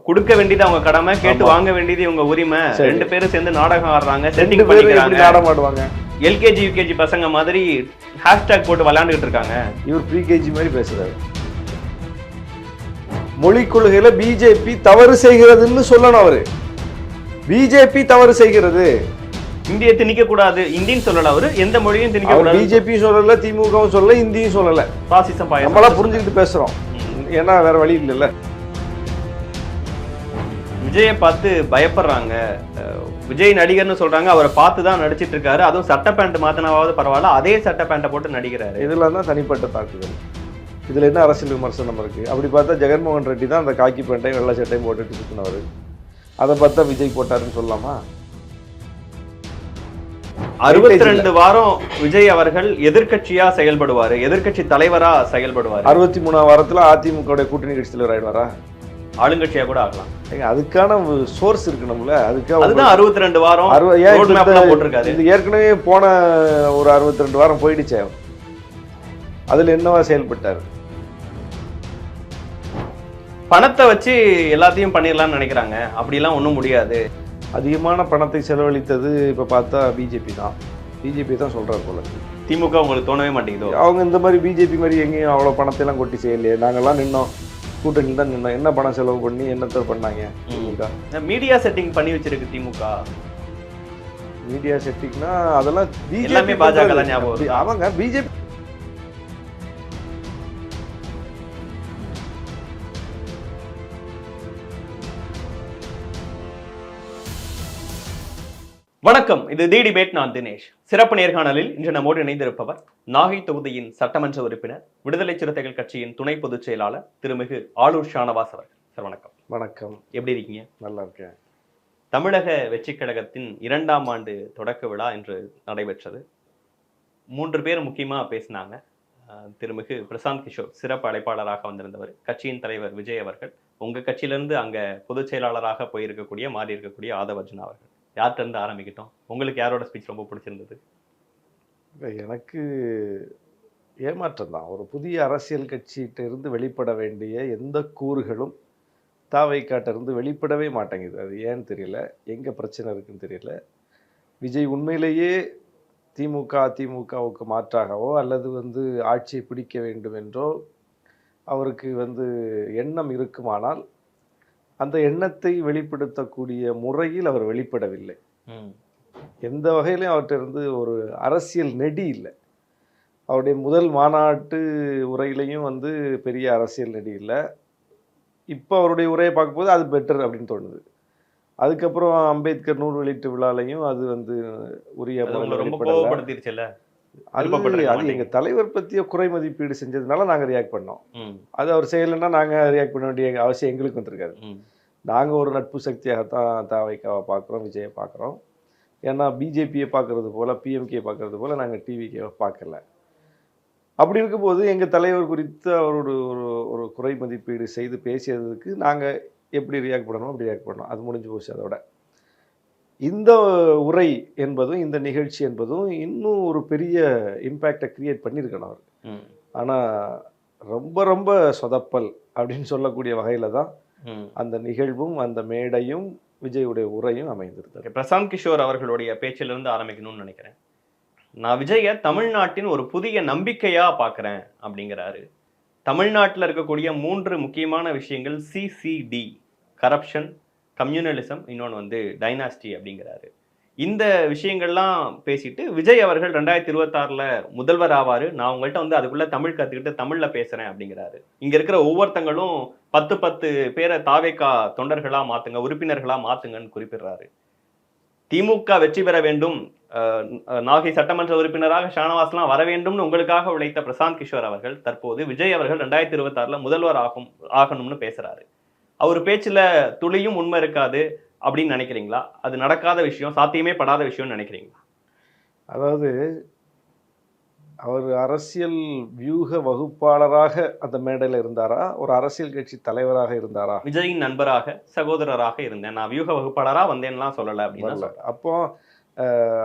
கொடுக்க வேண்டியது அவங்க கடமை, கேட்டு வாங்க வேண்டியது இவங்க உரிமை. ரெண்டு பேரும் சேர்ந்து நாடகம் ஆடுறாங்க, செட்டிங் பண்ணிக்கிறாங்க, நாடகம் ஆடுவாங்க. எல்கேஜி யூகேஜி பசங்க மாதிரி ஹேஷ்டேக் போட்டு விளையாண்டுட்டு இருக்காங்க. இவர் ப்ரீகேஜி மாதிரி பேசுறாரு. மொழி கொள்கையில பிஜேபி தவறு செய்கிறதுன்னு சொல்லணும். அவரு பிஜேபி தவறு செய்கிறது, இந்தியை திணிக்க கூடாது, இந்தின்னு சொல்லல. அவரு எந்த மொழியும் திணிக்க கூடாது. பிஜேபி சொல்லல, திமுகவும் சொல்லல, இந்தியும் சொல்லல. பாசிசம் பாயம் நம்மளா புரிஞ்சுக்கிட்டு பேசுறோம். ஏன்னா வேற வழி இல்லைல்ல. விஜயை பார்த்து பயப்படுறாங்க. விஜய் நடிகர்னு சொல்றாங்க, அவரை பார்த்து தான் நடிச்சிட்டு இருக்காரு. அதுவும் சட்ட பேண்ட் மாத்தினாவது பரவாயில்ல, அதே சட்ட பேண்ட்டை போட்டு நடிக்கிறாரு. இதெல்லாம் தான் தனிப்பட்ட தாக்குதல். இதுல என்ன அரசியல் விமர்சனம் இருக்கு? அப்படி பார்த்தா ஜெகன்மோகன் ரெட்டி தான் அந்த காக்கி பேண்ட்டையும் வெள்ளை சட்டையும் போட்டுட்டு சுத்தினவர். அதை பார்த்தா விஜய் போட்டாருன்னு சொல்லலாமா? 62 வாரம் விஜய் அவர்கள் எதிர்கட்சியா செயல்படுவாரு, எதிர்கட்சி தலைவரா செயல்படுவாரு. 63 வாரத்துல அதிமுக கூட்டணி கட்சி தலைவர் ஆயிடுவாரா? ஆளுங்கட்சியா கூட ஆகலாம். அதுக்கான சோர்ஸ் இருக்கு நம்மள. அதுதான் 62 வாரம் போட்டிருக்காரு. இது ஏற்கனவே போன ஒரு 62 வாரம் போயிடுச்சு. அதுல என்னவா செயல்பட்டாரு? பணத்தை வச்சு எல்லாத்தையும் பண்ணிடலாம்னு நினைக்கிறாங்க. அப்படிலாம் ஒன்றும் முடியாது. அதிகமான பணத்தை செலவழித்தது இப்ப பார்த்தா பிஜேபி தான். பிஜேபி தான் சொல்றாரு போல. திமுக உங்களுக்கு தோணவே மாட்டேங்குதோ? அவங்க இந்த மாதிரி பிஜேபி மாதிரி எங்கேயும் அவ்வளவு பணத்தை எல்லாம் கொட்டி செய்யலையே. நாங்கெல்லாம் நின்னோம், கூட்டணியில் தான் நின்னோம். என்ன பணம் செலவு பண்ணி என்னத்தை பண்ணாங்க? மீடியா செட்டிங் பண்ணி வச்சிருக்கு திமுக. மீடியா செட்டிங்னா அதெல்லாம் எல்லாமே பாஜக தான் ஞாபகம். அவங்க பிஜேபி வணக்கம், இது தி டிபேட். நான் தினேஷ். சிறப்பு நேர்காணலில் இன்று நம்மோடு இணைந்திருப்பவர் நாகை தொகுதியின் சட்டமன்ற உறுப்பினர், விடுதலை சிறுத்தைகள் கட்சியின் துணை பொதுச் செயலாளர் திருமிகு ஆளூர் ஷானவாஸ் அவர்கள். சார் வணக்கம். வணக்கம். எப்படி இருக்கீங்க? நல்லா இருக்கேன். தமிழக வெற்றிக் கழகத்தின் 2ஆம் ஆண்டு தொடக்க விழா இன்று நடைபெற்றது. 3 பேர் முக்கியமா பேசினாங்க. திருமிகு பிரசாந்த் கிஷோர் சிறப்பு அழைப்பாளராக வந்திருந்தவர், கட்சியின் தலைவர் விஜய் அவர்கள், உங்க கட்சியிலிருந்து அங்க பொதுச் செயலாளராக போயிருக்கக்கூடிய மாறி இருக்கக்கூடிய ஆதவ் அர்ஜுனா அவர்கள். யார்கிட்ட இருந்து ஆரம்பிக்கட்டும்? உங்களுக்கு யாரோட ஸ்பீச் ரொம்ப பிடிச்சிருந்தது? எனக்கு ஏமாற்றம் தான். ஒரு புதிய அரசியல் கட்சிகிட்ட இருந்து வெளிப்பட வேண்டிய எந்த கூறுகளும் தாவைக்காட்ட இருந்து வெளிப்படவே மாட்டேங்குது. அது ஏன்னு தெரியல, எங்கே பிரச்சனை இருக்குன்னு தெரியல. விஜய் உண்மையிலேயே அதிமுகவுக்கு மாற்றாகவோ அல்லது ஆட்சியை பிடிக்க வேண்டும் என்றோ அவருக்கு எண்ணம் இருக்குமானால் அந்த எண்ணத்தை வெளிப்படுத்தக்கூடிய முறையில் அவர் வெளிப்படவில்லை. எந்த வகையிலும் அவர்கிட்ட ஒரு அரசியல் நெடி இல்லை. அவருடைய முதல் மாநாட்டு உரையிலையும் பெரிய அரசியல் நெடி இல்லை. இப்போ அவருடைய உரையை பார்க்கும்போது அது பெட்டர் அப்படின்னு தோணுது. அதுக்கப்புறம் அம்பேத்கர் நூல் வெளியீட்டு விழாலையும் அது உரிய அது எங்க தலைவர் பற்றிய குறை மதிப்பீடு செஞ்சதுனால நாங்கள் ரியாக்ட் பண்ணோம். அது அவர் செய்யலைன்னா நாங்கள் ரியாக்ட் பண்ண வேண்டிய அவசியம் எங்களுக்கு வந்திருக்காது. நாங்கள் ஒரு நட்பு சக்தியாகத்தான் தாவைக்காவை பார்க்குறோம், விஜயை பார்க்குறோம். ஏன்னா பிஜேபியை பார்க்குறது போல், பிஎம்கே பார்க்குறது போல் நாங்கள் டிவிகேவை பார்க்கல. அப்படி இருக்கும்போது எங்கள் தலைவர் குறித்து அவரோட ஒரு குறை மதிப்பீடு செய்து பேசியதுக்கு நாங்கள் எப்படி ரியாக்ட் பண்ணணும் அப்படி ரியாக்ட் பண்ணோம். அது முடிஞ்சு போச்சு. அதோட இந்த உரை என்பதும் இந்த நிகழ்ச்சி என்பதும் இன்னும் ஒரு பெரிய இம்பேக்டை கிரியேட் பண்ணியிருக்கணும் அவர். ஆனால் ரொம்ப ரொம்ப சொதப்பல் அப்படின்னு சொல்லக்கூடிய வகையில் தான் அந்த நிகழ்வும் அந்த மேடையும் விஜயுடைய உரையும் அமைந்திருந்தது. பிரசாந்த் கிஷோர் அவர்களுடைய பேச்சிலிருந்து ஆரம்பிக்கணும்னு நினைக்கிறேன். நான் விஜயை தமிழ்நாட்டின் ஒரு புதிய நம்பிக்கையா பார்க்குறேன் அப்படிங்கிறாரு. தமிழ்நாட்டில் இருக்கக்கூடிய 3 முக்கியமான விஷயங்கள் CCD, கரப்ஷன், கம்யூனலிசம், இன்னொன்று டைனாஸ்டி அப்படிங்கிறாரு. இந்த விஷயங்கள்லாம் பேசிட்டு விஜய் அவர்கள் 2026 முதல்வர் ஆவாரு, நான் உங்கள்கிட்ட அதுக்குள்ள தமிழ் கற்றுக்கிட்டு தமிழ்ல பேசுறேன் அப்படிங்கிறாரு. இங்க இருக்கிற ஒவ்வொருத்தங்களும் 10 பேரை தாவேகா தொண்டர்களா மாத்துங்க, உறுப்பினர்களா மாத்துங்கன்னு குறிப்பிடுறாரு. திமுக வெற்றி பெற வேண்டும், நாகை சட்டமன்ற உறுப்பினராக ஷானவாஸ்லாம் வர வேண்டும்னு உங்களுக்காக உழைத்த பிரசாந்த் கிஷோர் அவர்கள் தற்போது விஜய் அவர்கள் 2026 முதல்வர் ஆகணும்னு பேசுறாரு. அவர் பேச்சுல துளியும் உண்மை இருக்காது அப்படின்னு நினைக்கிறீங்களா? அது நடக்காத விஷயம், சாத்தியமே படாத விஷயம்னு நினைக்கிறீங்களா? அதாவது அவர் அரசியல் வியூக வகுப்பாளராக அந்த மேடையில் இருந்தாரா, ஒரு அரசியல் கட்சி தலைவராக இருந்தாரா? விஜயின் நண்பராக, சகோதரராக இருந்தேன், நான் வியூக வகுப்பாளரா வந்தேன்லாம் சொல்லலை அப்படின்னு. அப்போ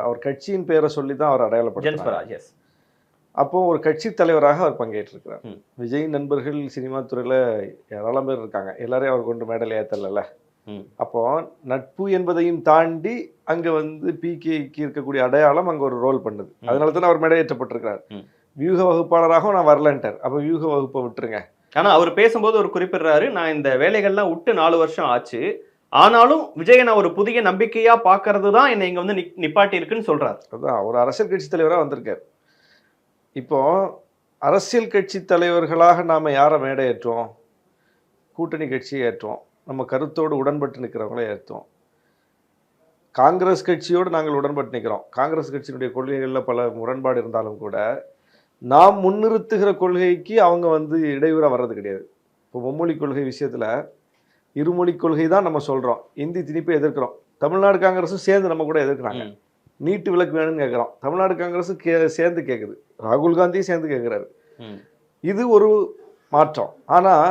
அவர் கட்சியின் பேரை சொல்லி தான் அவர் அடையாளப்படுத்தினார். அப்போ ஒரு கட்சி தலைவராக அவர் பங்கேற்றிருக்கிறார். ம். விஜய் நண்பர்கள் சினிமா துறையில ஏராளம் பேர் இருக்காங்க. எல்லாரையும் அவர் கொண்டு மேடையில் ஏத்தல. ம். அப்போ நட்பு என்பதையும் தாண்டி அங்க வந்து பிகேக்கு இருக்கக்கூடிய அடையாளம் அங்க ஒரு ரோல் பண்ணுது. அதனால தானே அவர் மேடையேற்றப்பட்டிருக்கிறார். ம். வியூக வகுப்பாளராகவும் நான் வரலன்ட்டார். அப்ப வியூக வகுப்பை விட்டுருங்க. ஆனா அவர் பேசும்போது ஒரு குறிப்பிடுறாரு, நான் இந்த வேலைகள்லாம் விட்டு 4 வருஷம் ஆச்சு. ஆனாலும் விஜயை நான் ஒரு புதிய நம்பிக்கையா பாக்குறது தான் என்னை இங்க வந்து நிப்பாட்டி இருக்குன்னு சொல்றாரு. அதான் ஒரு அரசியல் கட்சி தலைவராக வந்திருக்கார். இப்போ அரசியல் கட்சி தலைவர்களாக நாம யாரை மேடை ஏற்றோம்? கூட்டணி கட்சியை ஏற்றோம். நம்ம கருத்தோடு உடன்பட்டு நிற்கிறவங்களே ஏற்றோம். காங்கிரஸ் கட்சியோடு நாங்கள் உடன்பட்டு நிற்கிறோம். காங்கிரஸ் கட்சியினுடைய கொள்கைகளில் பல முரண்பாடு இருந்தாலும் கூட நாம் முன்னிறுத்துகிற கொள்கைக்கு அவங்க வந்து இடையூறாக வர்றது கிடையாது. இப்போ மும்மொழி கொள்கை விஷயத்தில் இருமொழி கொள்கை தான் நம்ம சொல்கிறோம். இந்தி திணிப்பை எதிர்க்கிறோம். தமிழ்நாடு காங்கிரஸும் சேர்ந்து நம்ம கூட எதிர்க்கிறாங்க. நீட்டு விலக்கு வேணும்னு கேட்குறோம். தமிழ்நாடு காங்கிரஸும் சேர்ந்து கேட்குது. ராகுல் காந்தியும் சேர்ந்து கேட்குறாரு. இது ஒரு மாற்றம். ஆனால்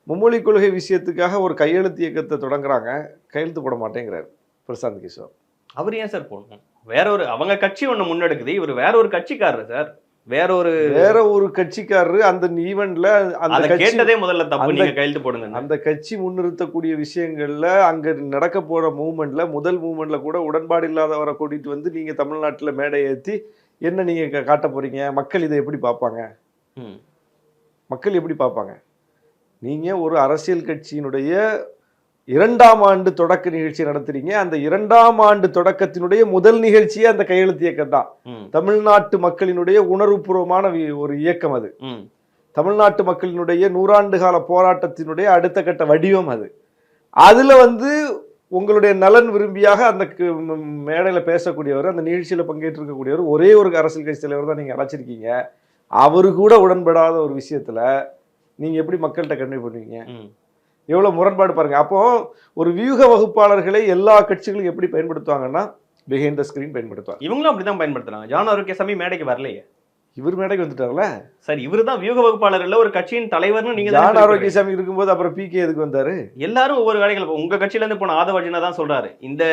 மும்மொழி கொள்கை விஷயத்துக்காக ஒரு கையெழுத்து இயக்கத்தை தொடங்குறாங்க. கையெழுத்து போட மாட்டேங்கிறாரு பிரசாந்த் கிஷோர். அவர் ஏன் சார் போடணும்? வேற ஒரு அவங்க கட்சி ஒண்ணு முன்னெடுக்குது, இவர் வேற ஒரு கட்சிக்காரர் சார். வேற ஒரு கட்சிக்காரரு அந்த ஈவென்ட்ல அந்த கேட்டதே முதல்ல தப்பு, நீங்க கையெழுத்து போடுங்க. அந்த கட்சி முன்னிறுத்தக்கூடிய விஷயங்கள்ல அங்க நடக்க போற மூவ்மெண்ட்ல முதல் மூவ்மெண்ட்ல கூட உடன்பாடு இல்லாதவரை கூட்டிட்டு வந்து நீங்க தமிழ்நாட்டுல மேடை ஏற்றி என்ன நீங்க காட்ட போறீங்க? மக்கள் இதை எப்படி பார்ப்பாங்க? மக்கள் எப்படி பார்ப்பாங்க? நீங்க ஒரு அரசியல் கட்சியினுடைய 2ஆம் ஆண்டு தொடக்க நிகழ்ச்சி நடத்துறீங்க. அந்த 2ஆம் ஆண்டு தொடக்கத்தினுடைய முதல் நிகழ்ச்சியே அந்த கையெழுத்து இயக்கம் தான். தமிழ்நாட்டு மக்களினுடைய உணர்வுபூர்வமான ஒரு இயக்கம் அது. தமிழ்நாட்டு மக்களினுடைய 100 ஆண்டு கால போராட்டத்தினுடைய அடுத்த கட்ட வடிவம் அது. அதுல வந்து உங்களுடைய நலன் விரும்பியாக அந்த மேடையில பேசக்கூடியவர், அந்த நிகழ்ச்சியில பங்கேற்றிருக்கக்கூடியவர் ஒரே ஒரு அரசியல் கட்சி தலைவர் தான் நீங்க அழைச்சிருக்கீங்க. அவரு கூட உடன்படாத ஒரு விஷயத்துல நீங்க எப்படி மக்கள்கிட்ட கன்வே பண்ணுவீங்க? எவ்வளவு முரண்பாடு பாருங்க. அப்போ ஒரு வியூக வகுப்பாளர்களை எல்லா கட்சிகளும் எப்படி பயன்படுத்துவாங்கன்னா பிஹைண்ட் த ஸ்கிரீன் பயன்படுத்துவாங்க. இவங்களும் அப்படிதான் பயன்படுத்துறாங்க. ஜான் ஆரோக்கியசாமி மேடைக்கு வரலையே, இவர் மேடைக்கு வந்துட்டார்ல. சரி, இவர் தான் வியூக வகுப்பாளர் இல்ல, ஒரு கட்சியின் தலைவர்னு நீங்க. ஜான் ஆரோக்கியசாமி இருக்கும்போது அப்புறம் பிகே எதுக்கு வந்தாரு? எல்லாரும் ஒவ்வொரு வேலைகள். உங்க கட்சியில இருந்து போன ஆதவர்ஜுனா தான் சொல்றாரு. இந்த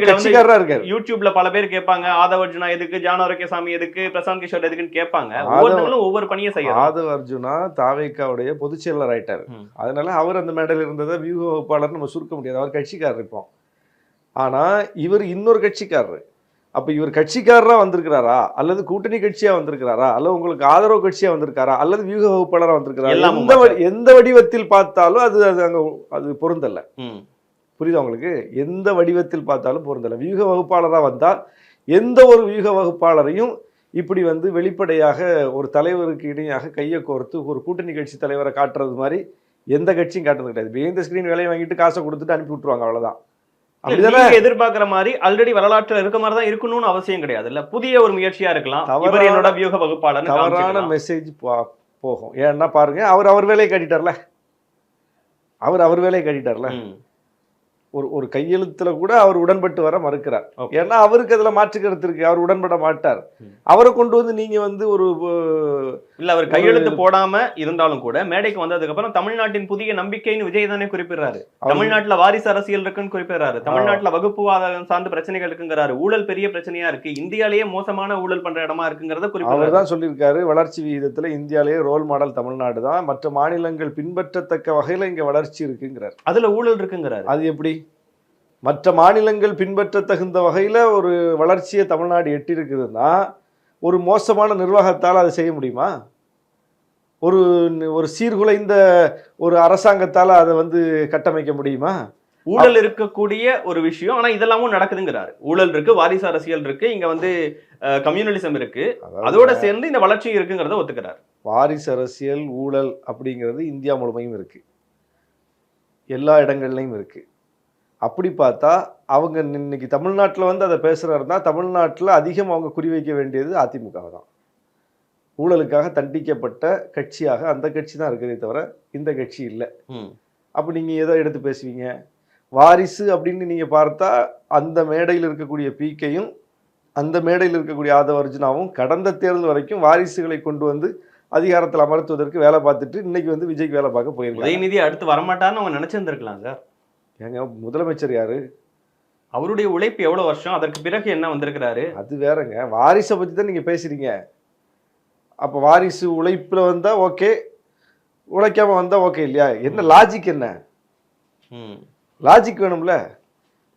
கட்சிக்காரரா இருக்காரு. யூடியூப்ல பல பேர் கேட்பாங்க, ஆதவர்ஜுனா எதுக்கு, ஜான் ஆரோக்கியசாமி எதுக்கு, பிரசாந்த் கிஷோர் எதுக்குன்னு கேட்பாங்க. ஒவ்வொருத்தங்களும் ஒவ்வொரு பணியை செய்யறாங்க. ஆதவர்ஜுனா தாவேக்காவுடைய பொதுச் செயலர் ஆயிட்டாரு. அதனால அவர் அந்த மேடையில் இருந்ததை வியூக வகுப்பாளர் நம்ம சுருக்க முடியாது. அவர் கட்சிக்காரர் இருப்போம். ஆனா இவர் இன்னொரு கட்சிக்காரர். அப்ப இவர் கட்சிக்காரரா வந்திருக்கிறாரா, அல்லது கூட்டணி கட்சியா வந்திருக்கிறாரா, அல்லது உங்களுக்கு ஆதரவு கட்சியா வந்திருக்காரா, அல்லது வியூக வகுப்பாளரா வந்திருக்காரா? எந்த வடிவத்தில் பார்த்தாலும் அது பொருந்தல்ல. புரியுதா உங்களுக்கு? எந்த வடிவத்தில் பார்த்தாலும் பொருந்தல்ல. வியூக வகுப்பாளரா வந்தால் எந்த ஒரு வியூக வகுப்பாளரையும் இப்படி வந்து வெளிப்படையாக ஒரு தலைவருக்கு இணையாக கையை கோர்த்து ஒரு கூட்டணி கட்சி தலைவரை காட்டுறது மாதிரி எந்த கட்சியும் காட்டுறது கிடையாது. பிஹைண்ட் தி ஸ்கிரீன் வேலையை வாங்கிட்டு காசை கொடுத்துட்டு அனுப்பி விட்டுருவாங்க, அவ்வளவுதான். எதிர்பார்க்கிற மாதிரி ஆல்ரெடி வரலாற்றுல இருக்க மாதிரி தான் இருக்கணும்னு அவசியம் கிடையாது. இல்ல புதிய ஒரு முயற்சியா இருக்கலாம். என்னோட வியூக வகுப்பாளர் தவறான மெசேஜ் போகும். ஏன்னா பாருங்க, அவர் வேலையை காட்டிட்டார்ல. அவர் வேலையை காட்டிட்டார்ல. ஒரு கையெழுத்துல கூட அவர் உடன்பட்டு வர மறுக்கிறார். ஏன்னா அவருக்கு அதுல மாற்று கருத்து இருக்கு. அவர் உடன்பட மாட்டார். அவரை கொண்டு வந்து நீங்க வந்து ஒரு இல்ல, அவர் கையெழுத்து போடாம இருந்தாலும் கூட மேடைக்கு வந்ததுக்கு அப்புறம் தமிழ்நாட்டின் புதிய நம்பிக்கைன்னு விஜய் தானே குறிப்பிடுறாரு. தமிழ்நாட்டுல வாரிசு அரசியல் இருக்குன்னு குறிப்பிடுறாரு. தமிழ்நாட்டுல வகுப்புவாதம் சார்ந்த பிரச்சனைகள் இருக்குங்கிறாரு. ஊழல் பெரிய பிரச்சனையா இருக்கு, இந்தியாலேயே மோசமான ஊழல் பண்ற இடமா இருக்குங்கிறத குறிப்பிட்டு அவர் தான் சொல்லியிருக்காரு. வளர்ச்சி விகிதத்துல இந்தியாலேயே ரோல் மாடல் தமிழ்நாடு தான். மற்ற மாநிலங்கள் பின்பற்றத்தக்க வகையில இங்க வளர்ச்சி இருக்குங்கிறார். அதுல ஊழல் இருக்குங்கிறாரு. அது எப்படி? மற்ற மாநிலங்கள் பின்பற்ற தகுந்த வகையில் ஒரு வளர்ச்சியை தமிழ்நாடு எட்டியிருக்குதுன்னா ஒரு மோசமான நிர்வாகத்தால் அதை செய்ய முடியுமா? ஒரு சீர்குலைந்த ஒரு அரசாங்கத்தால் அதை வந்து கட்டமைக்க முடியுமா? ஊழல் இருக்கக்கூடிய ஒரு விஷயம். ஆனா இதெல்லாமும் நடக்குதுங்கிறாரு. ஊழல் இருக்கு, வாரிசு அரசியல் இருக்கு, இங்க வந்து கம்யூனலிசம் இருக்கு, அதோட சேர்ந்து இந்த வளர்ச்சி இருக்குங்கிறத ஒத்துக்கிறார். வாரிசு அரசியல், ஊழல் அப்படிங்கிறது இந்தியா முழுமையும் இருக்கு, எல்லா இடங்கள்லையும் இருக்கு. அப்படி பார்த்தா அவங்க இன்னைக்கு தமிழ்நாட்டில் வந்து அதை பேசுகிறாருன்னா தமிழ்நாட்டில் அதிகம் அவங்க குறிவைக்க வேண்டியது அதிமுக தான். ஊழலுக்காக தண்டிக்கப்பட்ட கட்சியாக அந்த கட்சி தான் இருக்கிறதே தவிர இந்த கட்சி இல்லை. அப்போ நீங்கள் எதை எடுத்து பேசுவீங்க? வாரிசு அப்படின்னு நீங்கள் பார்த்தா அந்த மேடையில் இருக்கக்கூடிய பிகேயும் அந்த மேடையில் இருக்கக்கூடிய ஆதவர்ஜுனாவும் கடந்த தேர்தல் வரைக்கும் வாரிசுகளை கொண்டு வந்து அதிகாரத்தில் அமர்த்துவதற்கு வேலை பார்த்துட்டு இன்னைக்கு வந்து விஜய்க்கு வேலை பார்க்க போயிருக்காங்க. உதயநிதி அடுத்து வரமாட்டான்னு அவங்க நினைச்சிருந்துருக்கலாம் சார். ஏங்க, முதலமைச்சர் யாரு? அவருடைய உழைப்பு எவ்வளவு வருஷம், அதற்கு பிறகு என்ன வந்திருக்கிறாரு? அது வேறங்க. வாரிசை பத்தி தான் நீங்க பேசுறீங்க. அப்போ வாரிசு உழைப்புல வந்தா ஓகே, உழைக்காம வந்தா ஓகே இல்லையா? என்ன லாஜிக் என்ன? லாஜிக் வேணும்ல.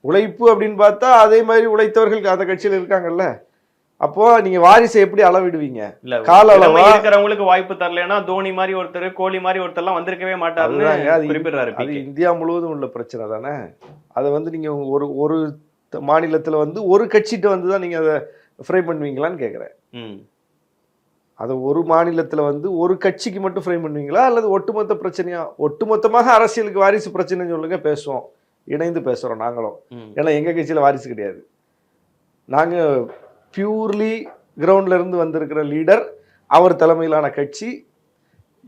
உழைப்பு அப்படின்னு பார்த்தா அதே மாதிரி உழைத்தவர்கள் அந்த கட்சியில இருக்காங்கல்ல. அப்போ நீங்க வாரிசை எப்படி அளவிடுவீங்க? இல்ல கால திறமை அளவா? இருக்கிறவங்களுக்கு வாய்ப்பு தரலைன்னா தோனி மாதிரி ஒருத்தர், கோலி மாதிரி ஒருத்தர் எல்லாம் வந்திருக்கவே மாட்டாருன்னு அதுதாங்க, குறிப்பிடுறாரு அது PK. இந்தியா முழுவதும் உள்ள பிரச்சனை தானே. அதை வந்து நீங்க ஒரு ஒரு மாநிலத்துல வந்து ஒரு கட்சிட்ட வந்து தான் நீங்க அதை ஃப்ரேம் பண்ணுவீங்களான்னு கேட்குறேன். ம். அதை ஒரு மாநிலத்துல வந்து ஒரு கட்சிக்கு மட்டும் ஃப்ரேம் பண்ணுவீங்களா, அல்லது ஒட்டுமொத்த பிரச்சனையா? ஒட்டுமொத்தமாக அரசியலுக்கு வாரிசு பிரச்சனைன்னு சொல்லுங்க, பேசுவோம், இணைந்து பேசுறோம் நாங்களும். ஏன்னா எங்க கட்சியில வாரிசு கிடையாது. நாங்க பியூர்லி கிரவுண்ட்ல இருந்து வந்திருக்கிற லீடர், அவர் தலைமையிலான கட்சி,